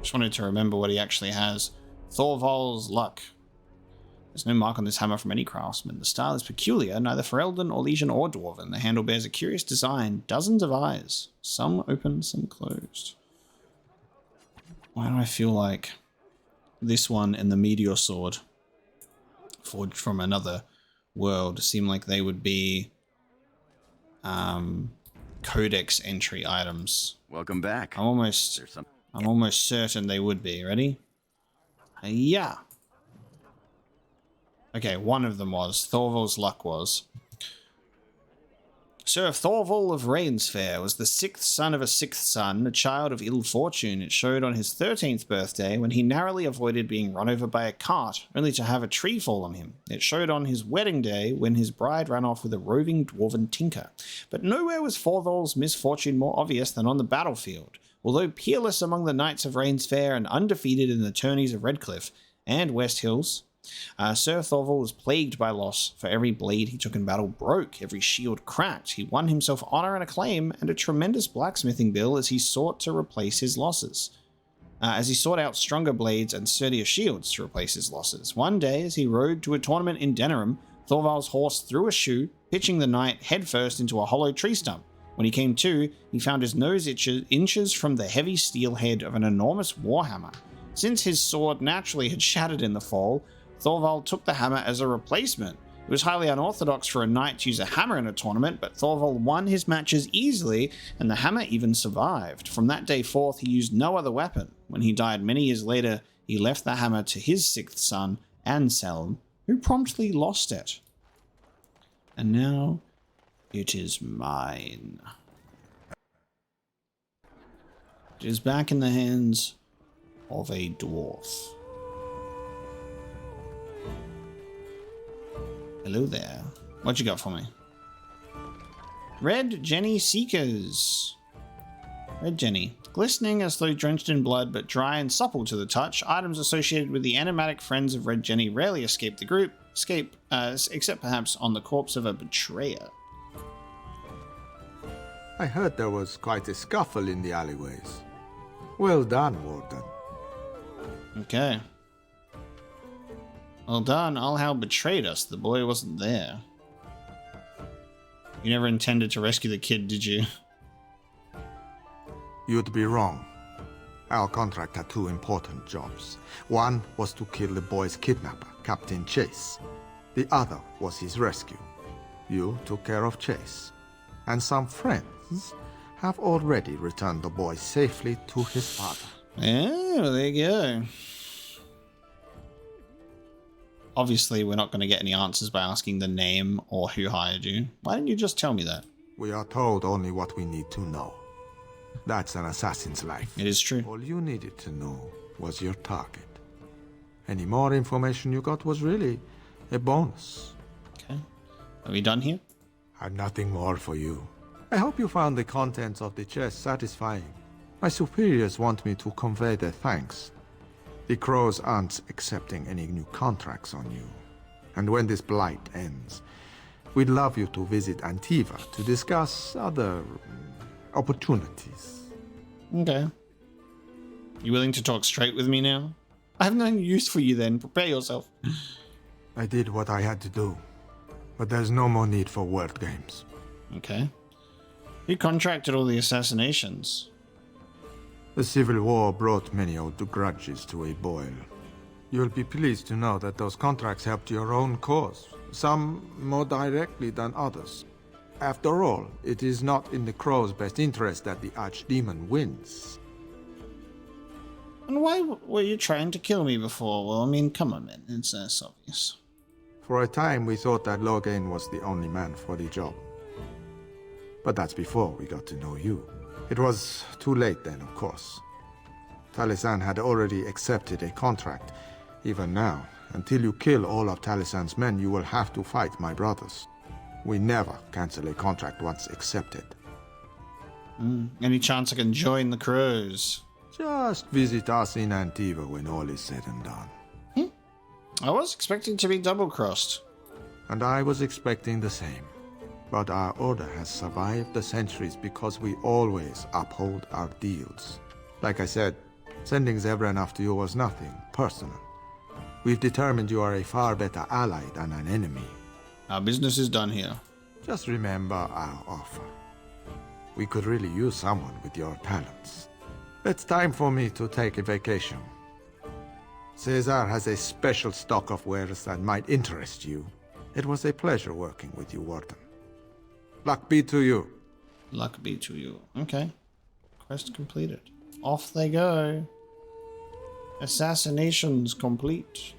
Just wanted to remember what he actually has. Thorvald's Luck. There's no mark on this hammer from any craftsman. The style is peculiar, neither Ferelden, Orlesian, or Dwarven. The handle bears a curious design, dozens of eyes. Some open, some closed. Why do I feel like this one and the Meteor Sword, forged from another world, seem like they would be codex entry items? Welcome back. I'm almost certain they would be. Ready? Yeah. Okay, one of them was. Thorvald's Luck was. Sir Thorvald of Rainsfair was the sixth son of a sixth son, a child of ill fortune. It showed on his 13th birthday when he narrowly avoided being run over by a cart, only to have a tree fall on him. It showed on his wedding day when his bride ran off with a roving dwarven tinker. But nowhere was Thorvald's misfortune more obvious than on the battlefield. Although peerless among the knights of Rainsfair and undefeated in the tourneys of Redcliffe and West Hills, Sir Thorvald was plagued by loss, for every blade he took in battle broke, every shield cracked. He won himself honour and acclaim, and a tremendous blacksmithing bill as he sought to replace his losses. As he sought out stronger blades and sturdier shields to replace his losses. One day, as he rode to a tournament in Denerim, Thorvald's horse threw a shoe, pitching the knight headfirst into a hollow tree stump. When he came to, he found his nose inches from the heavy steel head of an enormous warhammer. Since his sword naturally had shattered in the fall, Thorvald took the hammer as a replacement. It was highly unorthodox for a knight to use a hammer in a tournament, but Thorvald won his matches easily, and the hammer even survived. From that day forth, he used no other weapon. When he died many years later, he left the hammer to his sixth son, Anselm, who promptly lost it. And now, it is mine. It is back in the hands of a dwarf. Hello there. What you got for me? Red Jenny Seekers. Red Jenny. Glistening as though drenched in blood, but dry and supple to the touch, items associated with the enigmatic friends of Red Jenny rarely escape the group, except perhaps on the corpse of a betrayer. I heard there was quite a scuffle in the alleyways. Well done, Warden. Okay. Well done. Alhal betrayed us. The boy wasn't there. You never intended to rescue the kid, did you? You'd be wrong. Our contract had two important jobs. One was to kill the boy's kidnapper, Captain Chase. The other was his rescue. You took care of Chase. And some friends have already returned the boy safely to his father. Yeah, well, there you go. Obviously, we're not going to get any answers by asking the name or who hired you. Why didn't you just tell me that? We are told only what we need to know. That's an assassin's life. It is true. All you needed to know was your target. Any more information you got was really a bonus. Okay. Are we done here? I've nothing more for you. I hope you found the contents of the chest satisfying. My superiors want me to convey their thanks. The Crows aren't accepting any new contracts on you. And when this blight ends, We'd love you to visit Antiva to discuss other opportunities. Okay. You willing to talk straight with me now? I have no use for you then. Prepare yourself. I did what I had to do, but there's no more need for word games. Okay. Who contracted all the assassinations? The Civil War brought many old grudges to a boil. You'll be pleased to know that those contracts helped your own cause, some more directly than others. After all, it is not in the Crow's best interest that the Archdemon wins. And why were you trying to kill me before? Well, I mean, come on, man. It's obvious. For a time, we thought that Oghren was the only man for the job. But that's before we got to know you. It was too late then, of course. Talisan had already accepted a contract. Even now, until you kill all of Talisan's men, you will have to fight my brothers. We never cancel a contract once accepted. Any chance I can join the Crows? Just visit us in Antiva when all is said and done. I was expecting to be double-crossed. And I was expecting the same. But our order has survived the centuries because we always uphold our deals. Like I said, sending Zevran after you was nothing personal. We've determined you are a far better ally than an enemy. Our business is done here. Just remember our offer. We could really use someone with your talents. It's time for me to take a vacation. Caesar has a special stock of wares that might interest you. It was a pleasure working with you, Warden. Luck be to you. Luck be to you. Okay. Quest completed. Off they go. Assassinations complete.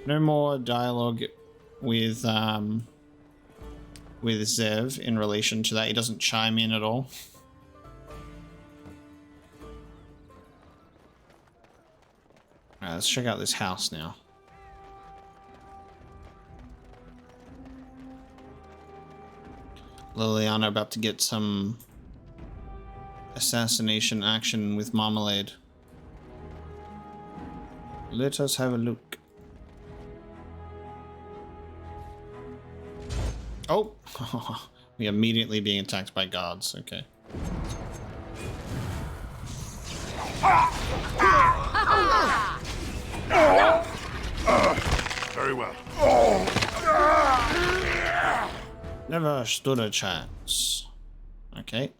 No more dialogue with Zev in relation to that. He doesn't chime in at all. Alright, let's check out this house now. Leliana about to get some assassination action with Marmalade. Let us have a look. Oh! We immediately being attacked by guards. Okay. Very well. Never stood a chance. Okay.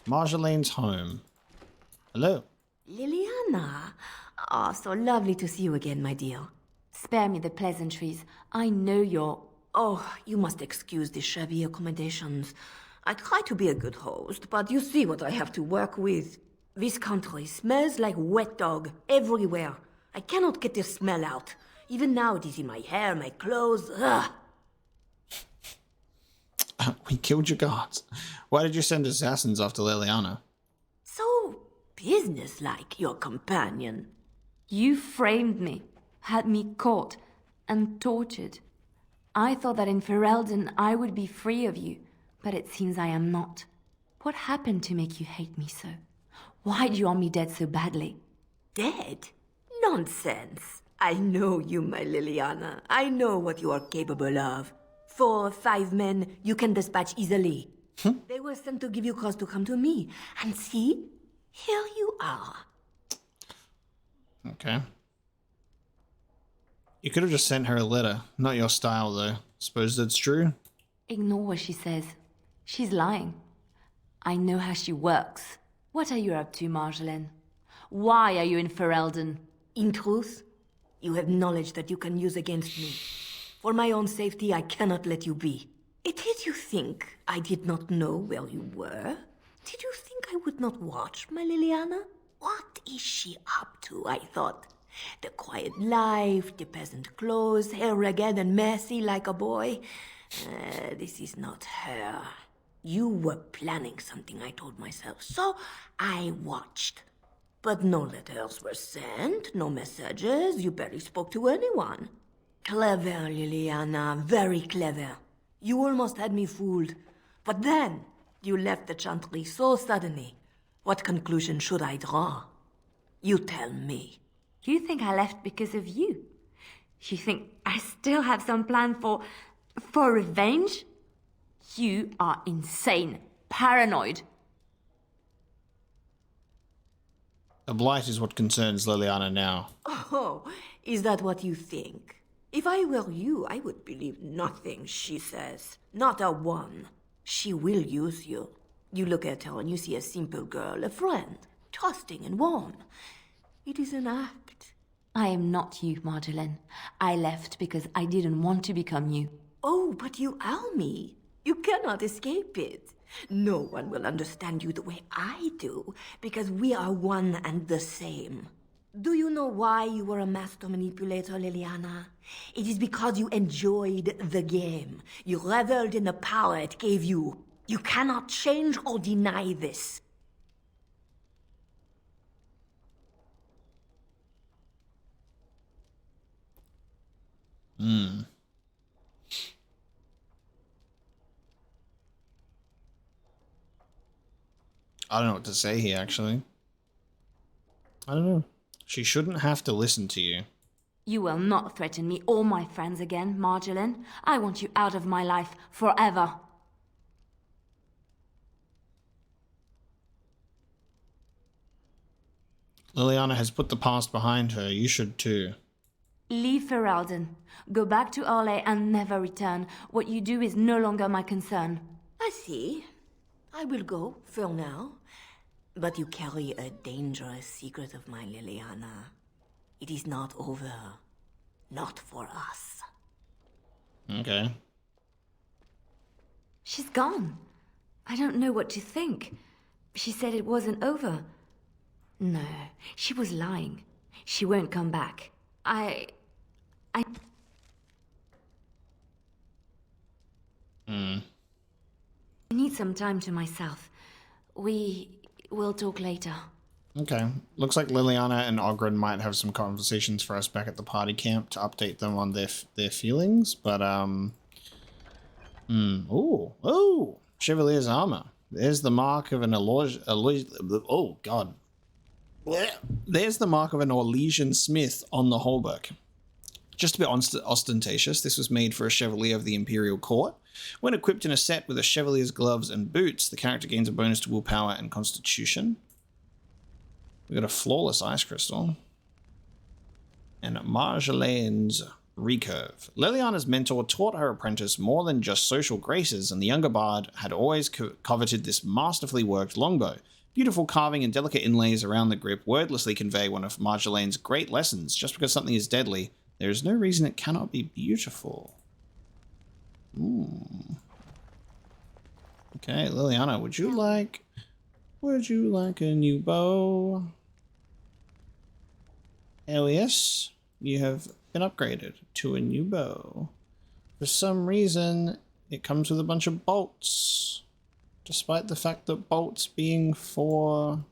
Marjolaine's home. Hello. Leliana. Ah, so lovely to see you again, my dear. Spare me the pleasantries. I know you're... Oh, you must excuse the shabby accommodations. I try to be a good host, but you see what I have to work with. This country smells like wet dog everywhere. I cannot get the smell out. Even now it is in my hair, my clothes. Ugh. We killed your guards. Why did you send assassins after Leliana? So businesslike, your companion. You framed me, had me caught, and tortured. I thought that in Ferelden I would be free of you, but it seems I am not. What happened to make you hate me so? Why do you want me dead so badly? Dead? Nonsense. I know you, my Leliana. I know what you are capable of. 4 or 5 men you can dispatch easily. They were sent to give you cause to come to me. And see, here you are. Okay. You could have just sent her a letter. Not your style, though. Suppose that's true? Ignore what she says. She's lying. I know how she works. What are you up to, Marjolaine? Why are you in Ferelden? In truth, you have knowledge that you can use against me. For my own safety, I cannot let you be. Did you think I did not know where you were? Did you think I would not watch, my Leliana? What is she up to, I thought? The quiet life, the peasant clothes, hair ragged and messy like a boy. This is not her. You were planning something, I told myself, so I watched. But no letters were sent, no messages, you barely spoke to anyone. Clever, Leliana, very clever. You almost had me fooled. But then, you left the chantry so suddenly. What conclusion should I draw? You tell me. You think I left because of you? You think I still have some plan for For revenge? You are insane. Paranoid. The blight is what concerns Leliana now. Oh, is that what you think? If I were you, I would believe nothing she says. Not a one. She will use you. You look at her and you see a simple girl, a friend, trusting and warm. It is an act. I am not you, Marjolaine. I left because I didn't want to become you. Oh, but you are me. You cannot escape it. No one will understand you the way I do, because we are one and the same. Do you know why you were a master manipulator, Leliana? It is because you enjoyed the game. You reveled in the power it gave you. You cannot change or deny this. I don't know what to say here, actually. I don't know. She shouldn't have to listen to you. You will not threaten me or my friends again, Marjolaine. I want you out of my life forever. Leliana has put the past behind her. You should too. Leave Ferelden. Go back to Orlais and never return. What you do is no longer my concern. I see. I will go, for now. But you carry a dangerous secret of mine, Leliana. It is not over. Not for us. Okay. She's gone. I don't know what to think. She said it wasn't over. No, she was lying. She won't come back. I need some time to myself. We will talk later. Okay. Looks like Leliana and Oghren might have some conversations for us back at the party camp to update them on their feelings, but oh, Chevalier's armor. There's the mark of an oh god. There's the mark of an Orlesian smith on the hauberk. Just a bit ostentatious, this was made for a Chevalier of the Imperial Court. When equipped in a set with a Chevalier's gloves and boots, the character gains a bonus to willpower and constitution. We got a flawless ice crystal. And Marjolaine's recurve. Leliana's mentor taught her apprentice more than just social graces, and the younger bard had always coveted this masterfully worked longbow. Beautiful carving and delicate inlays around the grip wordlessly convey one of Marjolaine's great lessons. Just because something is deadly, there is no reason it cannot be beautiful. Ooh. Okay, Leliana, would you like a new bow? Hell yes, you have been upgraded to a new bow. For some reason, it comes with a bunch of bolts, despite the fact that bolts being for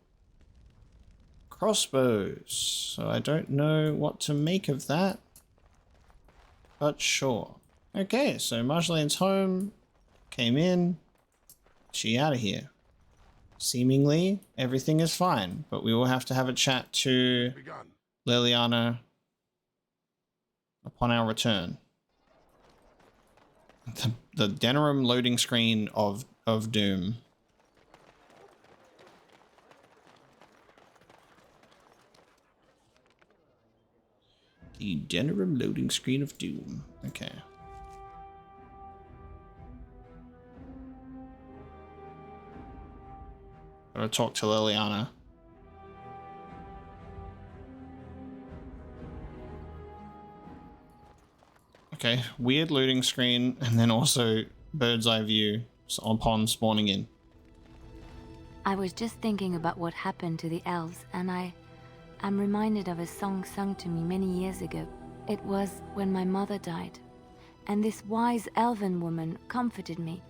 crossbows. So I don't know what to make of that, but sure. Okay, so Marjolaine's home, came in, she out of here. Seemingly, everything is fine, but we will have to have a chat to Leliana upon our return. The Denerim loading screen of Doom. The Denerim loading screen of Doom. Okay. Gotta talk to Leliana. Okay, weird looting screen, and then also bird's eye view upon spawning in. I was just thinking about what happened to the elves, and I'm reminded of a song sung to me many years ago. It was when my mother died, and this wise elven woman comforted me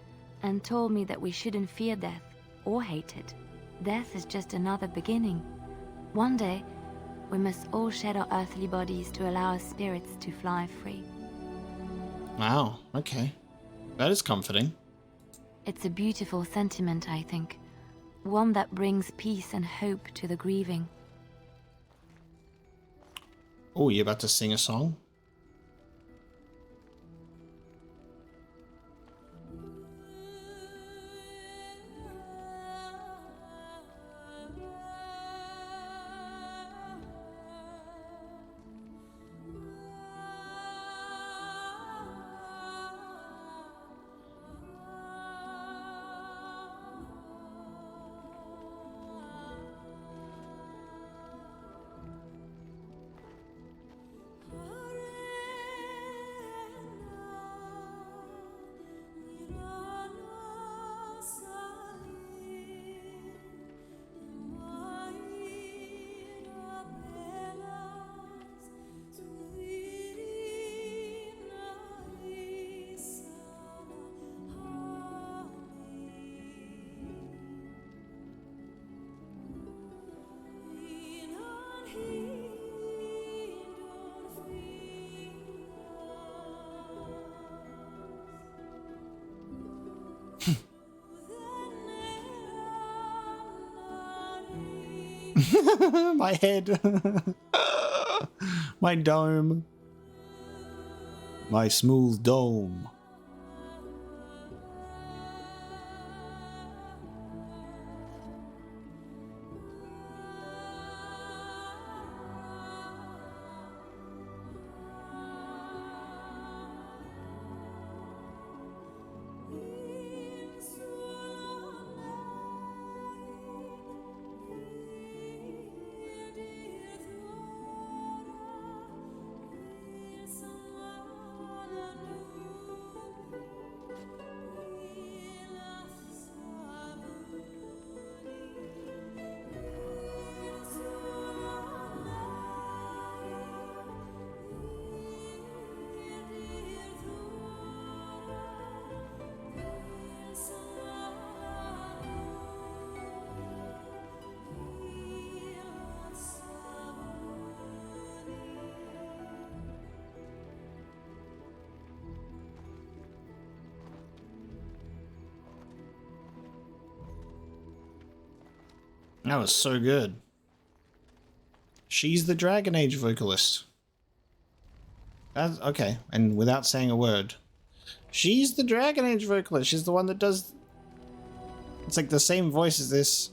and told me that we shouldn't fear death or hate it. Death is just another beginning. One day, we must all shed our earthly bodies to allow our spirits to fly free. Wow, okay. That is comforting. It's a beautiful sentiment, I think. One that brings peace and hope to the grieving. Oh, you about to sing a song? My head. My dome. My smooth dome. That was so good. She's the Dragon Age vocalist. That's okay, and without saying a word. She's the Dragon Age vocalist. She's the one that does... It's like the same voice as this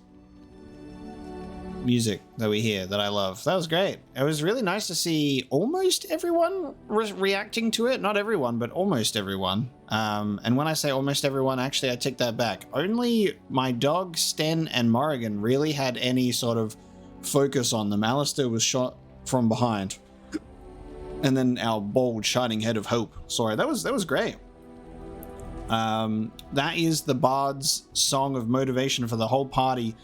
music that we hear that I love. That was great. It was really nice to see almost everyone reacting to it. Not everyone, but almost everyone. And when I say almost everyone, actually I take that back. Only my dog, Sten, and Morrigan really had any sort of focus on them. Alistair was shot from behind. And then our bold, shining head of hope. Sorry, that was great. That is the Bard's song of motivation for the whole party.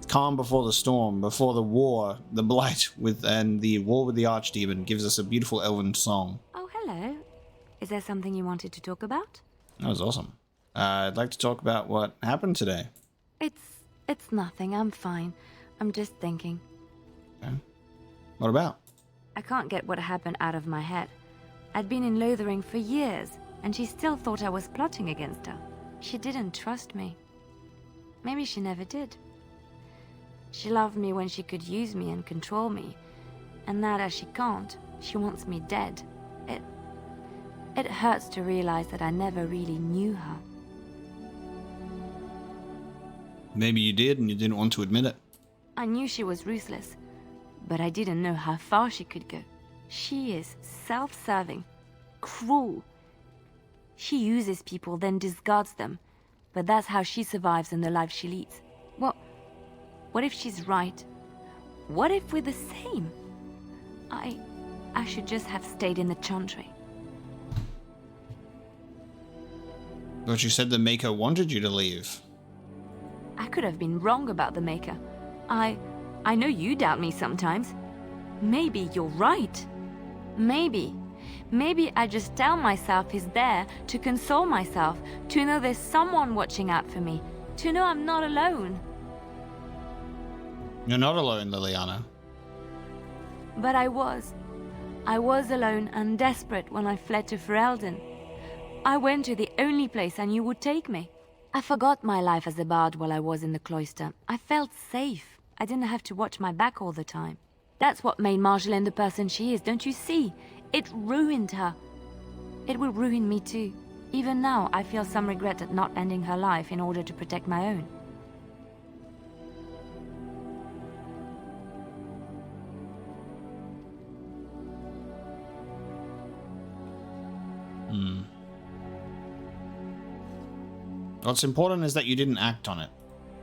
Calm before the storm, before the war, the blight and the war with the archdemon gives us a beautiful elven song. Oh, hello. Is there something you wanted to talk about? That was awesome. I'd like to talk about what happened today. It's nothing. I'm fine. I'm just thinking. Okay. What about? I can't get what happened out of my head. I'd been in Lothering for years, and she still thought I was plotting against her. She didn't trust me. Maybe she never did. She loved me when she could use me and control me. And now that she can't, she wants me dead. It hurts to realize that I never really knew her. Maybe you did and you didn't want to admit it. I knew she was ruthless, but I didn't know how far she could go. She is self-serving, cruel. She uses people, then discards them. But that's how she survives in the life she leads. What if she's right? What if we're the same? I should just have stayed in the Chantry. But you said the Maker wanted you to leave. I could have been wrong about the Maker. I know you doubt me sometimes. Maybe you're right. Maybe I just tell myself he's there to console myself, to know there's someone watching out for me, to know I'm not alone. You're not alone, Leliana. But I was. I was alone and desperate when I fled to Ferelden. I went to the only place I knew would take me. I forgot my life as a bard while I was in the cloister. I felt safe. I didn't have to watch my back all the time. That's what made Marjolaine the person she is, don't you see? It ruined her. It will ruin me too. Even now, I feel some regret at not ending her life in order to protect my own. What's important is that you didn't act on it.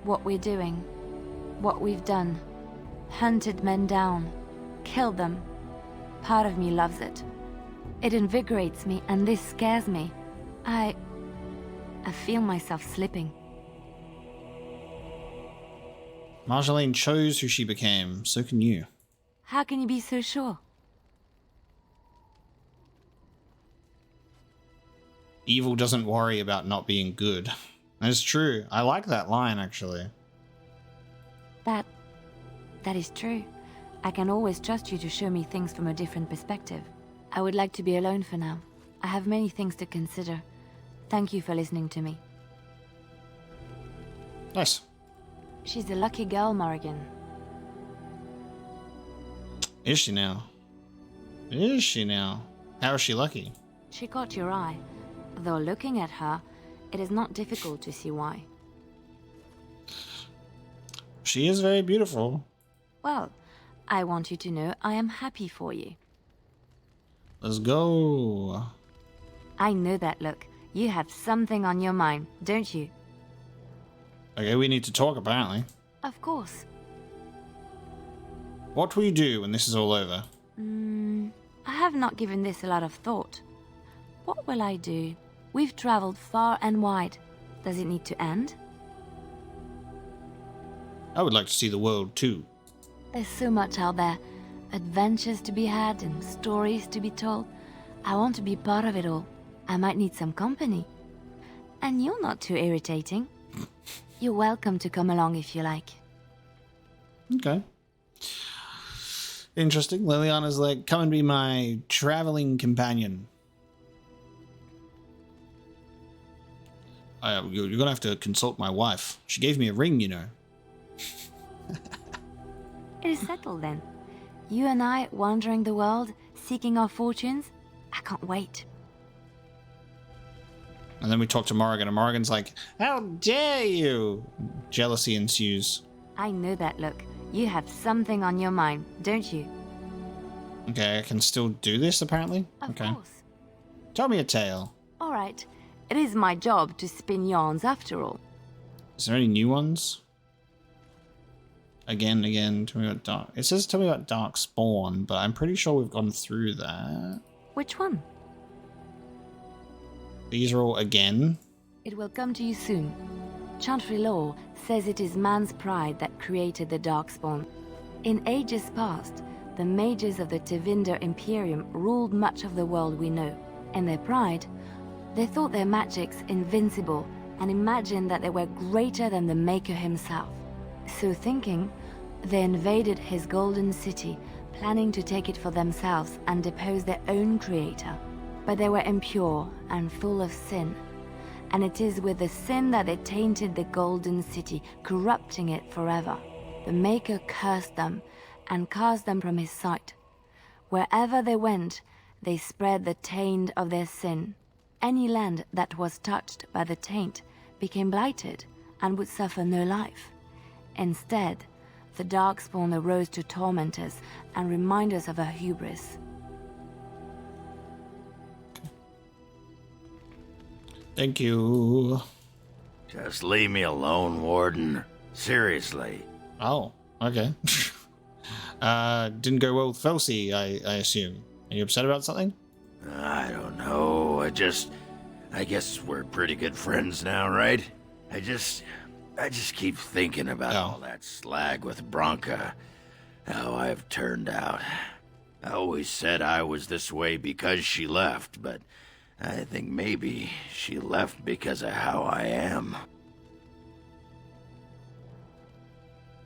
What we're doing, what we've done, hunted men down, killed them. Part of me loves it. It invigorates me, and this scares me. I feel myself slipping. Marjolaine chose who she became, so can you. How can you be so sure? Evil doesn't worry about not being good. That's true. I like that line, actually. That is true. I can always trust you to show me things from a different perspective. I would like to be alone for now. I have many things to consider. Thank you for listening to me. Nice. She's a lucky girl, Morrigan. Is she now? Is she now? How is she lucky? She caught your eye. Though looking at her, it is not difficult to see why. She is very beautiful. Well, I want you to know I am happy for you. Let's go. I know that look. You have something on your mind, don't you? Okay, we need to talk, apparently. Of course. What will you do when this is all over? I have not given this a lot of thought. What will I do? We've traveled far and wide. Does it need to end? I would like to see the world too. There's so much out there. Adventures to be had and stories to be told. I want to be part of it all. I might need some company. And you're not too irritating. You're welcome to come along if you like. Okay. Interesting. Leliana's like, come and be my traveling companion. You're gonna have to consult my wife. She gave me a ring, you know. It is settled then. You and I wandering the world, seeking our fortunes. I can't wait. And then we talk to Morrigan, and Morrigan's like, how dare you? Jealousy ensues. I know that look. You have something on your mind, don't you? Okay, I can still do this, apparently? Of course. Tell me a tale. All right. It is my job to spin yarns after all. Is there any new ones? Again, tell me about Dark... It says tell me about Dark Spawn, but I'm pretty sure we've gone through that. Which one? These are all again. It will come to you soon. Chantry law says it is man's pride that created the Darkspawn. In ages past, the mages of the Tevinder Imperium ruled much of the world we know. In their pride, they thought their magics invincible and imagined that they were greater than the Maker himself. So thinking, they invaded his golden city, planning to take it for themselves and depose their own creator. But they were impure and full of sin. And it is with the sin that they tainted the golden city, corrupting it forever. The Maker cursed them and cast them from his sight. Wherever they went, they spread the taint of their sin. Any land that was touched by the taint became blighted and would suffer no life. Instead, the Darkspawn arose to torment us and remind us of our hubris. Thank you. Just leave me alone, Warden. Seriously. Oh, okay. Didn't go well with Felsi, I assume. Are you upset about something? I don't know. I guess we're pretty good friends now, right? I just keep thinking about all that slag with Branka. How I've turned out. I always said I was this way because she left, but I think maybe she left because of how I am.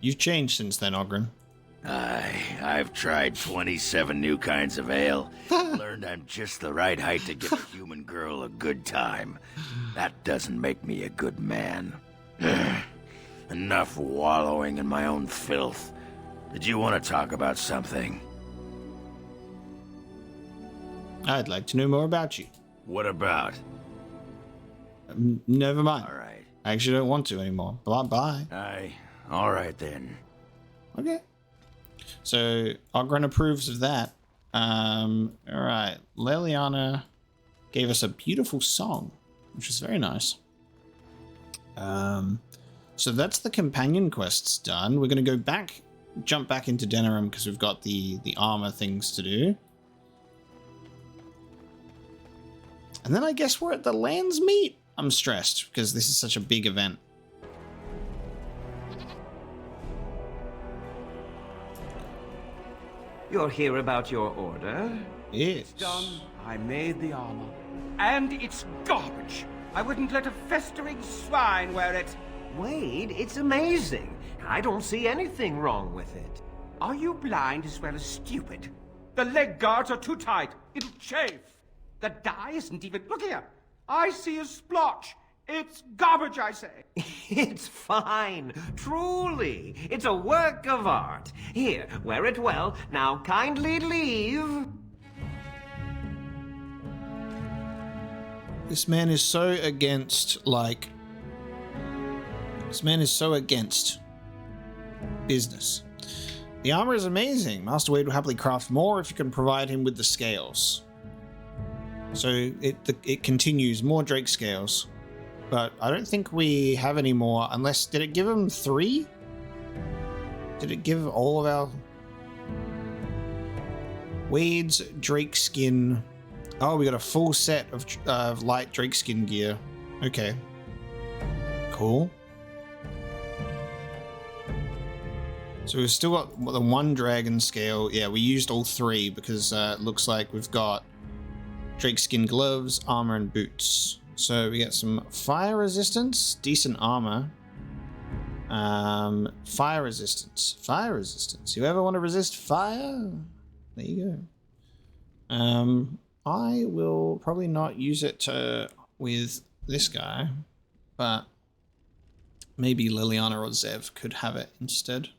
You've changed since then, Oghren. I've tried 27 new kinds of ale. Learned I'm just the right height to give a human girl a good time. That doesn't make me a good man. Enough wallowing in my own filth. Did you want to talk about something? I'd like to know more about you. What about? Never mind. All right. I actually don't want to anymore. Bye-bye. All right then. Okay. So, Oghren approves of that. Alright. Leliana gave us a beautiful song, which is very nice. So that's the companion quests done. We're going to go back, jump back into Denerim because we've got the armor things to do. And then I guess we're at the Lands Meet. I'm stressed because this is such a big event. You're here about your order? Yes. It's done. I made the armor. And it's garbage. I wouldn't let a festering swine wear it. Wade, it's amazing. I don't see anything wrong with it. Are you blind as well as stupid? The leg guards are too tight. It'll chafe. The dye isn't even... Look here. I see a splotch. It's garbage, I say. It's fine. Truly. It's a work of art. Here, wear it well. Now kindly leave. This man is so against, like... This man is so against business. The armor is amazing. Master Wade will happily craft more if you can provide him with the scales. So it continues, more Drake scales. But I don't think we have any more, unless... Did it give him 3? Did it give all of our... Wade's Drake skin... Oh, we got a full set of light Drake skin gear. Okay. Cool. So we've still got the 1 dragon scale. Yeah, we used all 3 because it looks like we've got Drake skin gloves, armor, and boots. So we get some fire resistance, decent armor. Fire resistance. Fire resistance. You ever want to resist fire? There you go. I will probably not use it with this guy, but maybe Leliana or Zev could have it instead.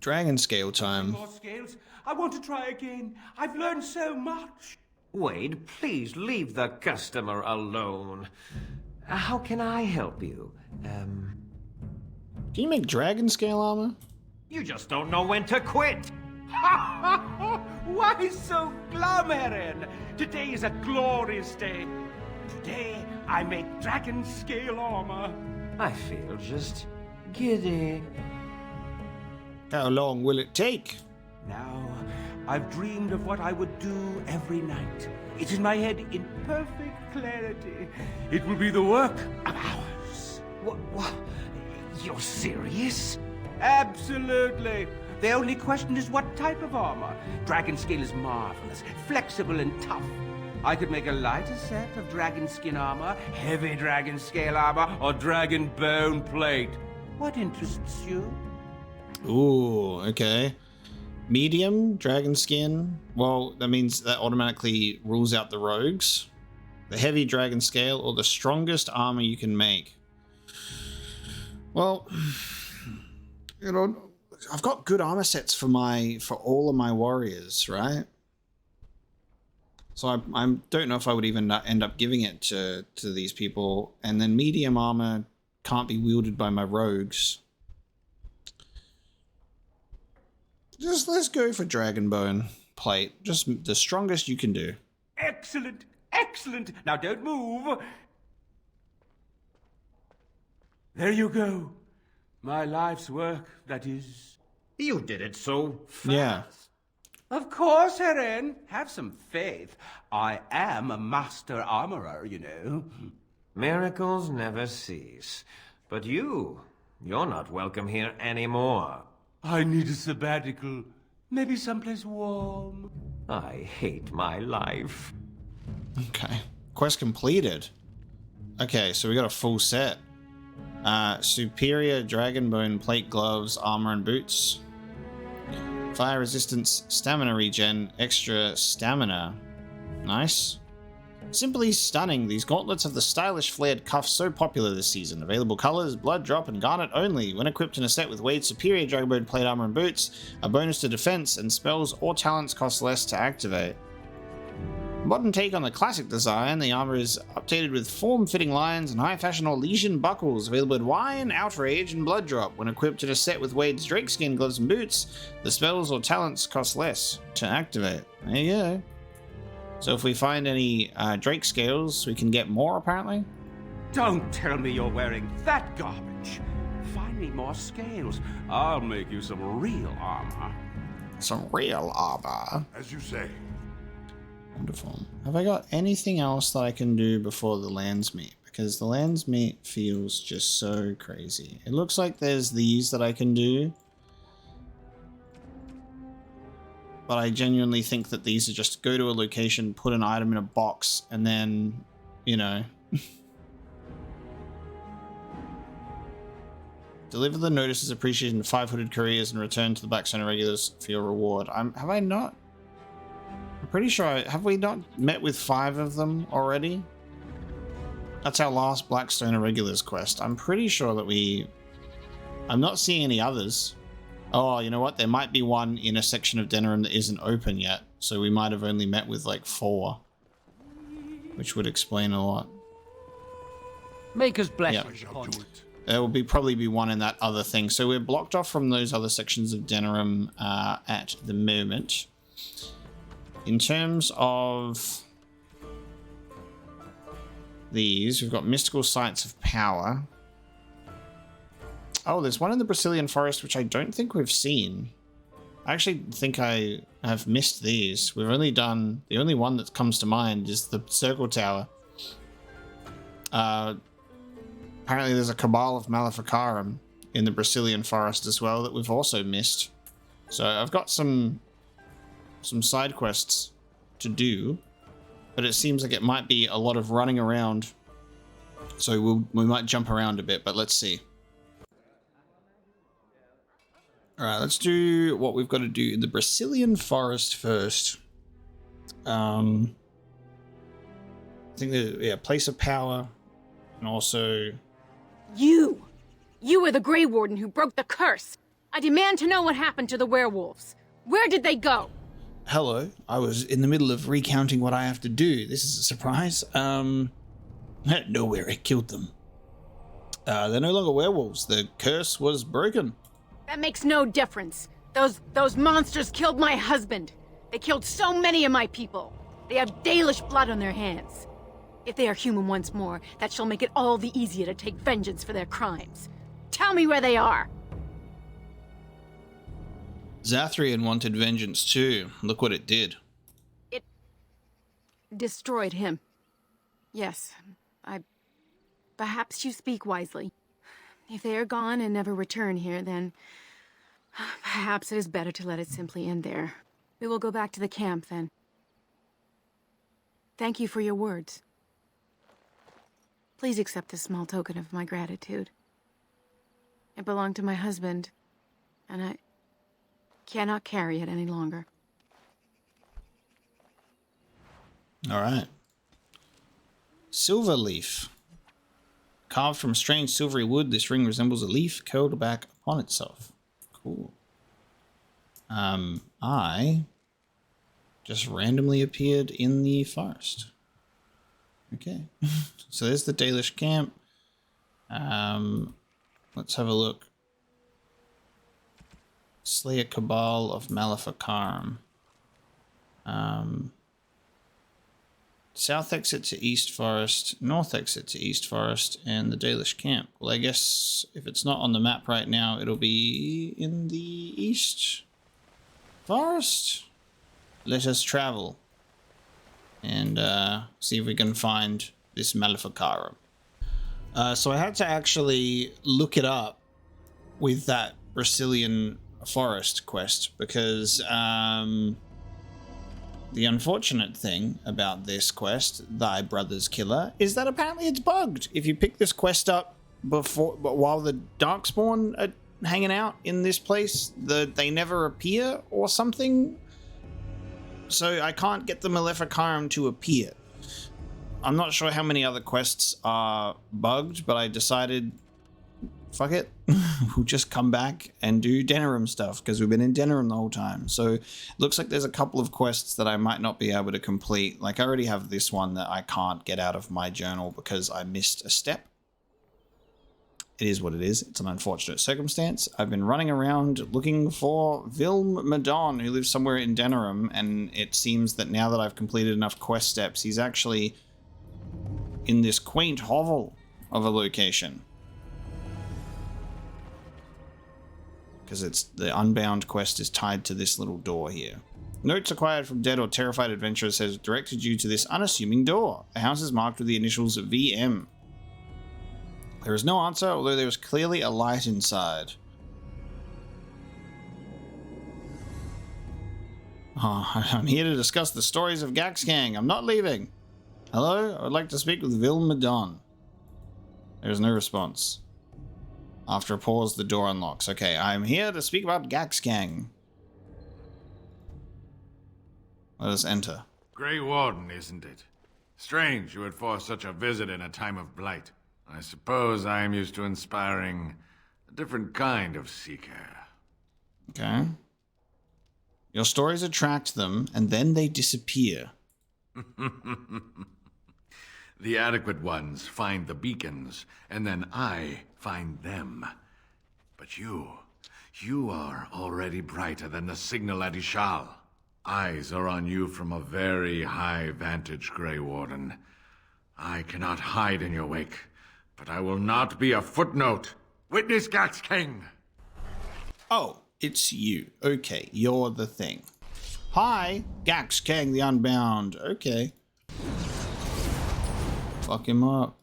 Dragon scale time. More scales. I want to try again. I've learned so much. Wade, please leave the customer alone. How can I help you? Can you make dragon scale armor? You just don't know when to quit. Why so glum, Oghren? Today is a glorious day. Today I make dragon scale armor. I feel just giddy. How long will it take? Now, I've dreamed of what I would do every night. It's in my head in perfect clarity. It will be the work of hours. What? You're serious? Absolutely. The only question is what type of armor. Dragon scale is marvelous, flexible and tough. I could make a lighter set of dragon skin armor, heavy dragon scale armor, or dragon bone plate. What interests you? Ooh, okay. Medium, dragon skin. Well, that means that automatically rules out the rogues. The heavy dragon scale or the strongest armor you can make. Well, you know, I've got good armor sets for all of my warriors, right? So I don't know if I would even end up giving it to these people. And then medium armor can't be wielded by my rogues. Just let's go for dragon bone plate. Just the strongest you can do. Excellent, excellent. Now don't move. There you go. My life's work, that is. You did it so fast. Yeah. Of course, Oghren. Have some faith. I am a master armorer, you know. Miracles never cease. But you're not welcome here anymore. I need a sabbatical. Maybe someplace warm. I hate my life. Okay. Quest completed. Okay, so we got a full set. Superior dragonbone plate, gloves, armor, and boots. Fire resistance, stamina regen, extra stamina. Nice. Simply stunning. These gauntlets have the stylish flared cuffs so popular this season. Available colors, blood drop and garnet only. When equipped in a set with Wade's superior dragonbone plate armor and boots, a bonus to defense, and spells or talents cost less to activate. Modern take on the classic design, the armor is updated with form-fitting lines and high-fashion Orlesian buckles, available at Wine, Outrage, and Blood Drop. When equipped in a set with Wade's drakeskin gloves and boots, the spells or talents cost less to activate. There you go. So if we find any Drake scales, we can get more, apparently? Don't tell me you're wearing that garbage. Find me more scales. I'll make you some real armor. Some real armor. As you say. Wonderful. Have I got anything else that I can do before the lands meet? Because the lands meet feels just so crazy. It looks like there's these that I can do. But I genuinely think that these are just go to a location, put an item in a box, and then, you know. Deliver the notices appreciated in 5-hooded couriers and return to the Black Center regulars for your reward. Have I not? I'm pretty sure have we not met with 5 of them already? That's our last Blackstone Irregulars quest. I'm pretty sure that I'm not seeing any others. Oh, you know what? There might be one in a section of Denerim that isn't open yet. So we might have only met with like 4. Which would explain a lot. Maker's blessing. Yeah. There will probably be one in that other thing. So we're blocked off from those other sections of Denerim at the moment. In terms of these, we've got Mystical Sites of Power. Oh, there's one in the Brazilian Forest, which I don't think we've seen. I actually think I have missed these. We've only done... The only one that comes to mind is the Circle Tower. Apparently there's a Cabal of Maleficarum in the Brazilian Forest as well that we've also missed. So I've got some side quests to do, but it seems like it might be a lot of running around. So we might jump around a bit, but let's see. All right, let's do what we've got to do in the Brazilian Forest first. I think there's Place of Power, and also... You were the Grey Warden who broke the curse. I demand to know what happened to the werewolves. Where did they go? Hello, I was in the middle of recounting what I have to do. This is a surprise. Nowhere, it killed them. They're no longer werewolves. The curse was broken. That makes no difference. Those monsters killed my husband. They killed so many of my people. They have Dalish blood on their hands. If they are human once more, that shall make it all the easier to take vengeance for their crimes. Tell me where they are. Zathrian wanted vengeance too. Look what it did. It destroyed him. Yes, perhaps you speak wisely. If they are gone and never return here, then perhaps it is better to let it simply end there. We will go back to the camp then. Thank you for your words. Please accept this small token of my gratitude. It belonged to my husband, and I cannot carry it any longer. All right. Silver leaf. Carved from strange silvery wood, this ring resembles a leaf curled back upon itself. Cool. I just randomly appeared in the forest. Okay. So there's the Dalish camp. Let's have a look. Slay a Cabal of Maleficarum. South exit to East Forest, north exit to East Forest, and the Dalish camp. Well, I guess if it's not on the map right now, it'll be in the East Forest. Let us travel and see if we can find this Maleficarum. So I had to actually look it up with that Brazilian Forest quest because the unfortunate thing about this quest, Thy Brother's Killer, is that apparently it's bugged. If you pick this quest up while the Darkspawn are hanging out in this place, they never appear or something. So I can't get the Maleficarum to appear. I'm not sure how many other quests are bugged, but I decided, fuck it, we'll just come back and do Denerim stuff because we've been in Denerim the whole time. So it looks like there's a couple of quests that I might not be able to complete. Like I already have this one that I can't get out of my journal because I missed a step. It is what it is. It's an unfortunate circumstance. I've been running around looking for Vilm Madon, who lives somewhere in Denerim, and it seems that now that I've completed enough quest steps, he's actually in this quaint hovel of a location. Because it's the Unbound quest is tied to this little door here. Notes acquired from dead or terrified adventurers has directed you to this unassuming door. The house is marked with the initials VM. There is no answer, although there is clearly a light inside. Oh, I'm here to discuss the stories of Gaxgang. I'm not leaving. Hello, I would like to speak with Vilm Madon. There is no response. After a pause, the door unlocks. Okay, I'm here to speak about Gaxgang. Let us enter. Grey Warden, isn't it? Strange you would force such a visit in a time of blight. I suppose I am used to inspiring a different kind of seeker. Okay. Your stories attract them, and then they disappear. The adequate ones find the beacons, and then I find them. But you are already brighter than the signal at Ishal. Eyes are on you from a very high vantage, Grey Warden. I cannot hide in your wake, but I will not be a footnote. Witness Gax King! Oh, it's you. Okay, you're the thing. Hi, Gax King the Unbound. Okay. Fuck him up.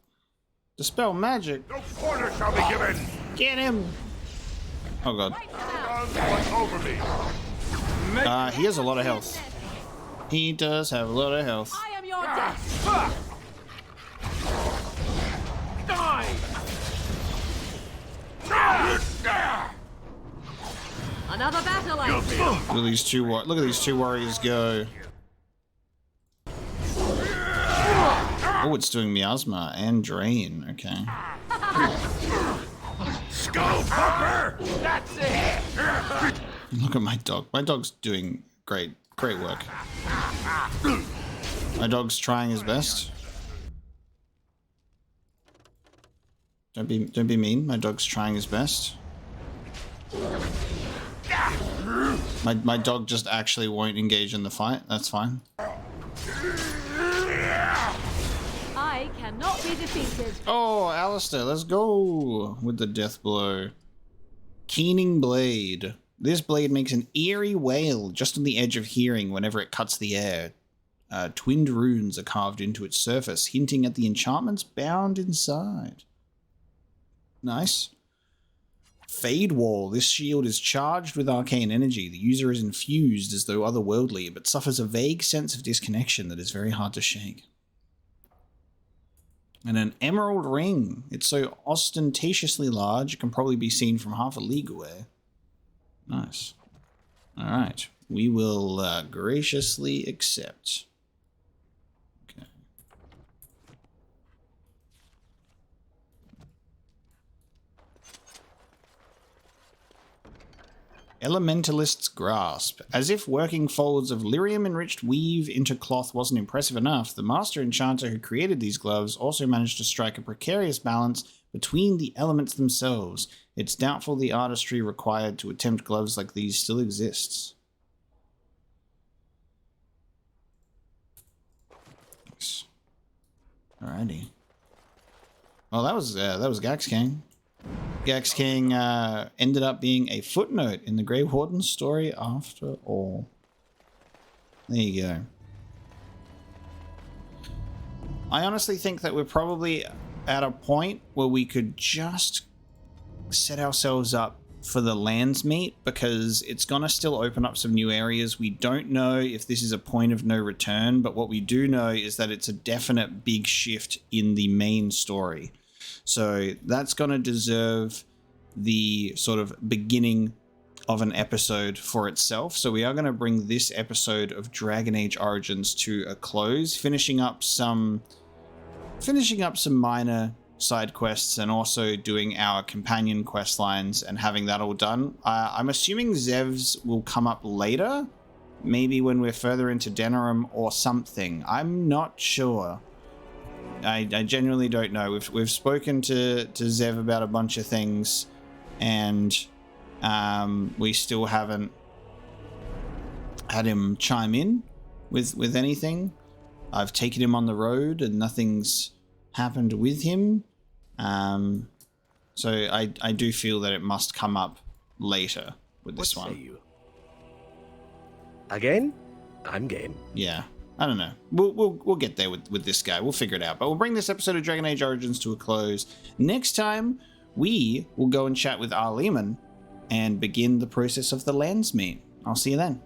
Dispel magic. No quarter shall be given! Get him! Oh god. What's over me? He has a lot of health. He does have a lot of health. I am your death. Die! Another battle. Look at these two. Look at these two warriors go. Oh, it's doing miasma and drain. Okay. Skull popper! That's it! Look at my dog. My dog's doing great work. My dog's trying his best. Don't be mean. My dog's trying his best. My dog just actually won't engage in the fight. That's fine. I cannot be defeated. Oh, Alistair, let's go with the death blow. Keening blade. This blade makes an eerie wail just on the edge of hearing whenever it cuts the air. Twinned runes are carved into its surface, hinting at the enchantments bound inside. Nice. Fade Wall. This shield is charged with arcane energy. The user is infused as though otherworldly, but suffers a vague sense of disconnection that is very hard to shake. And an emerald ring. It's so ostentatiously large, it can probably be seen from half a league away. Nice. Alright. We will graciously accept. Okay. Elementalist's Grasp. As if working folds of lyrium-enriched weave into cloth wasn't impressive enough, the master enchanter who created these gloves also managed to strike a precarious balance between the elements themselves. It's doubtful the artistry required to attempt gloves like these still exists. Nice. Alrighty. Well, that was Gax King. Gax King ended up being a footnote in the Grey Warden's story after all. There you go. I honestly think that we're probably at a point where we could just set ourselves up for the lands meet, because it's going to still open up some new areas. We don't know if this is a point of no return, but what we do know is that it's a definite big shift in the main story. So that's going to deserve the sort of beginning of an episode for itself. So we are going to bring this episode of Dragon Age Origins to a close, finishing up some minor side quests and also doing our companion quest lines and having that all done. I'm assuming Zev's will come up later, maybe when we're further into Denerim or something. I'm not sure. I genuinely don't know. We've spoken to Zev about a bunch of things, and we still haven't had him chime in with anything. I've taken him on the road and nothing's happened with him. So I do feel that it must come up later with this one. What say you? Again? I'm game. Yeah. I don't know. We'll get there with this guy. We'll figure it out. But we'll bring this episode of Dragon Age Origins to a close. Next time, we will go and chat with Arleman and begin the process of the lands meet. I'll see you then.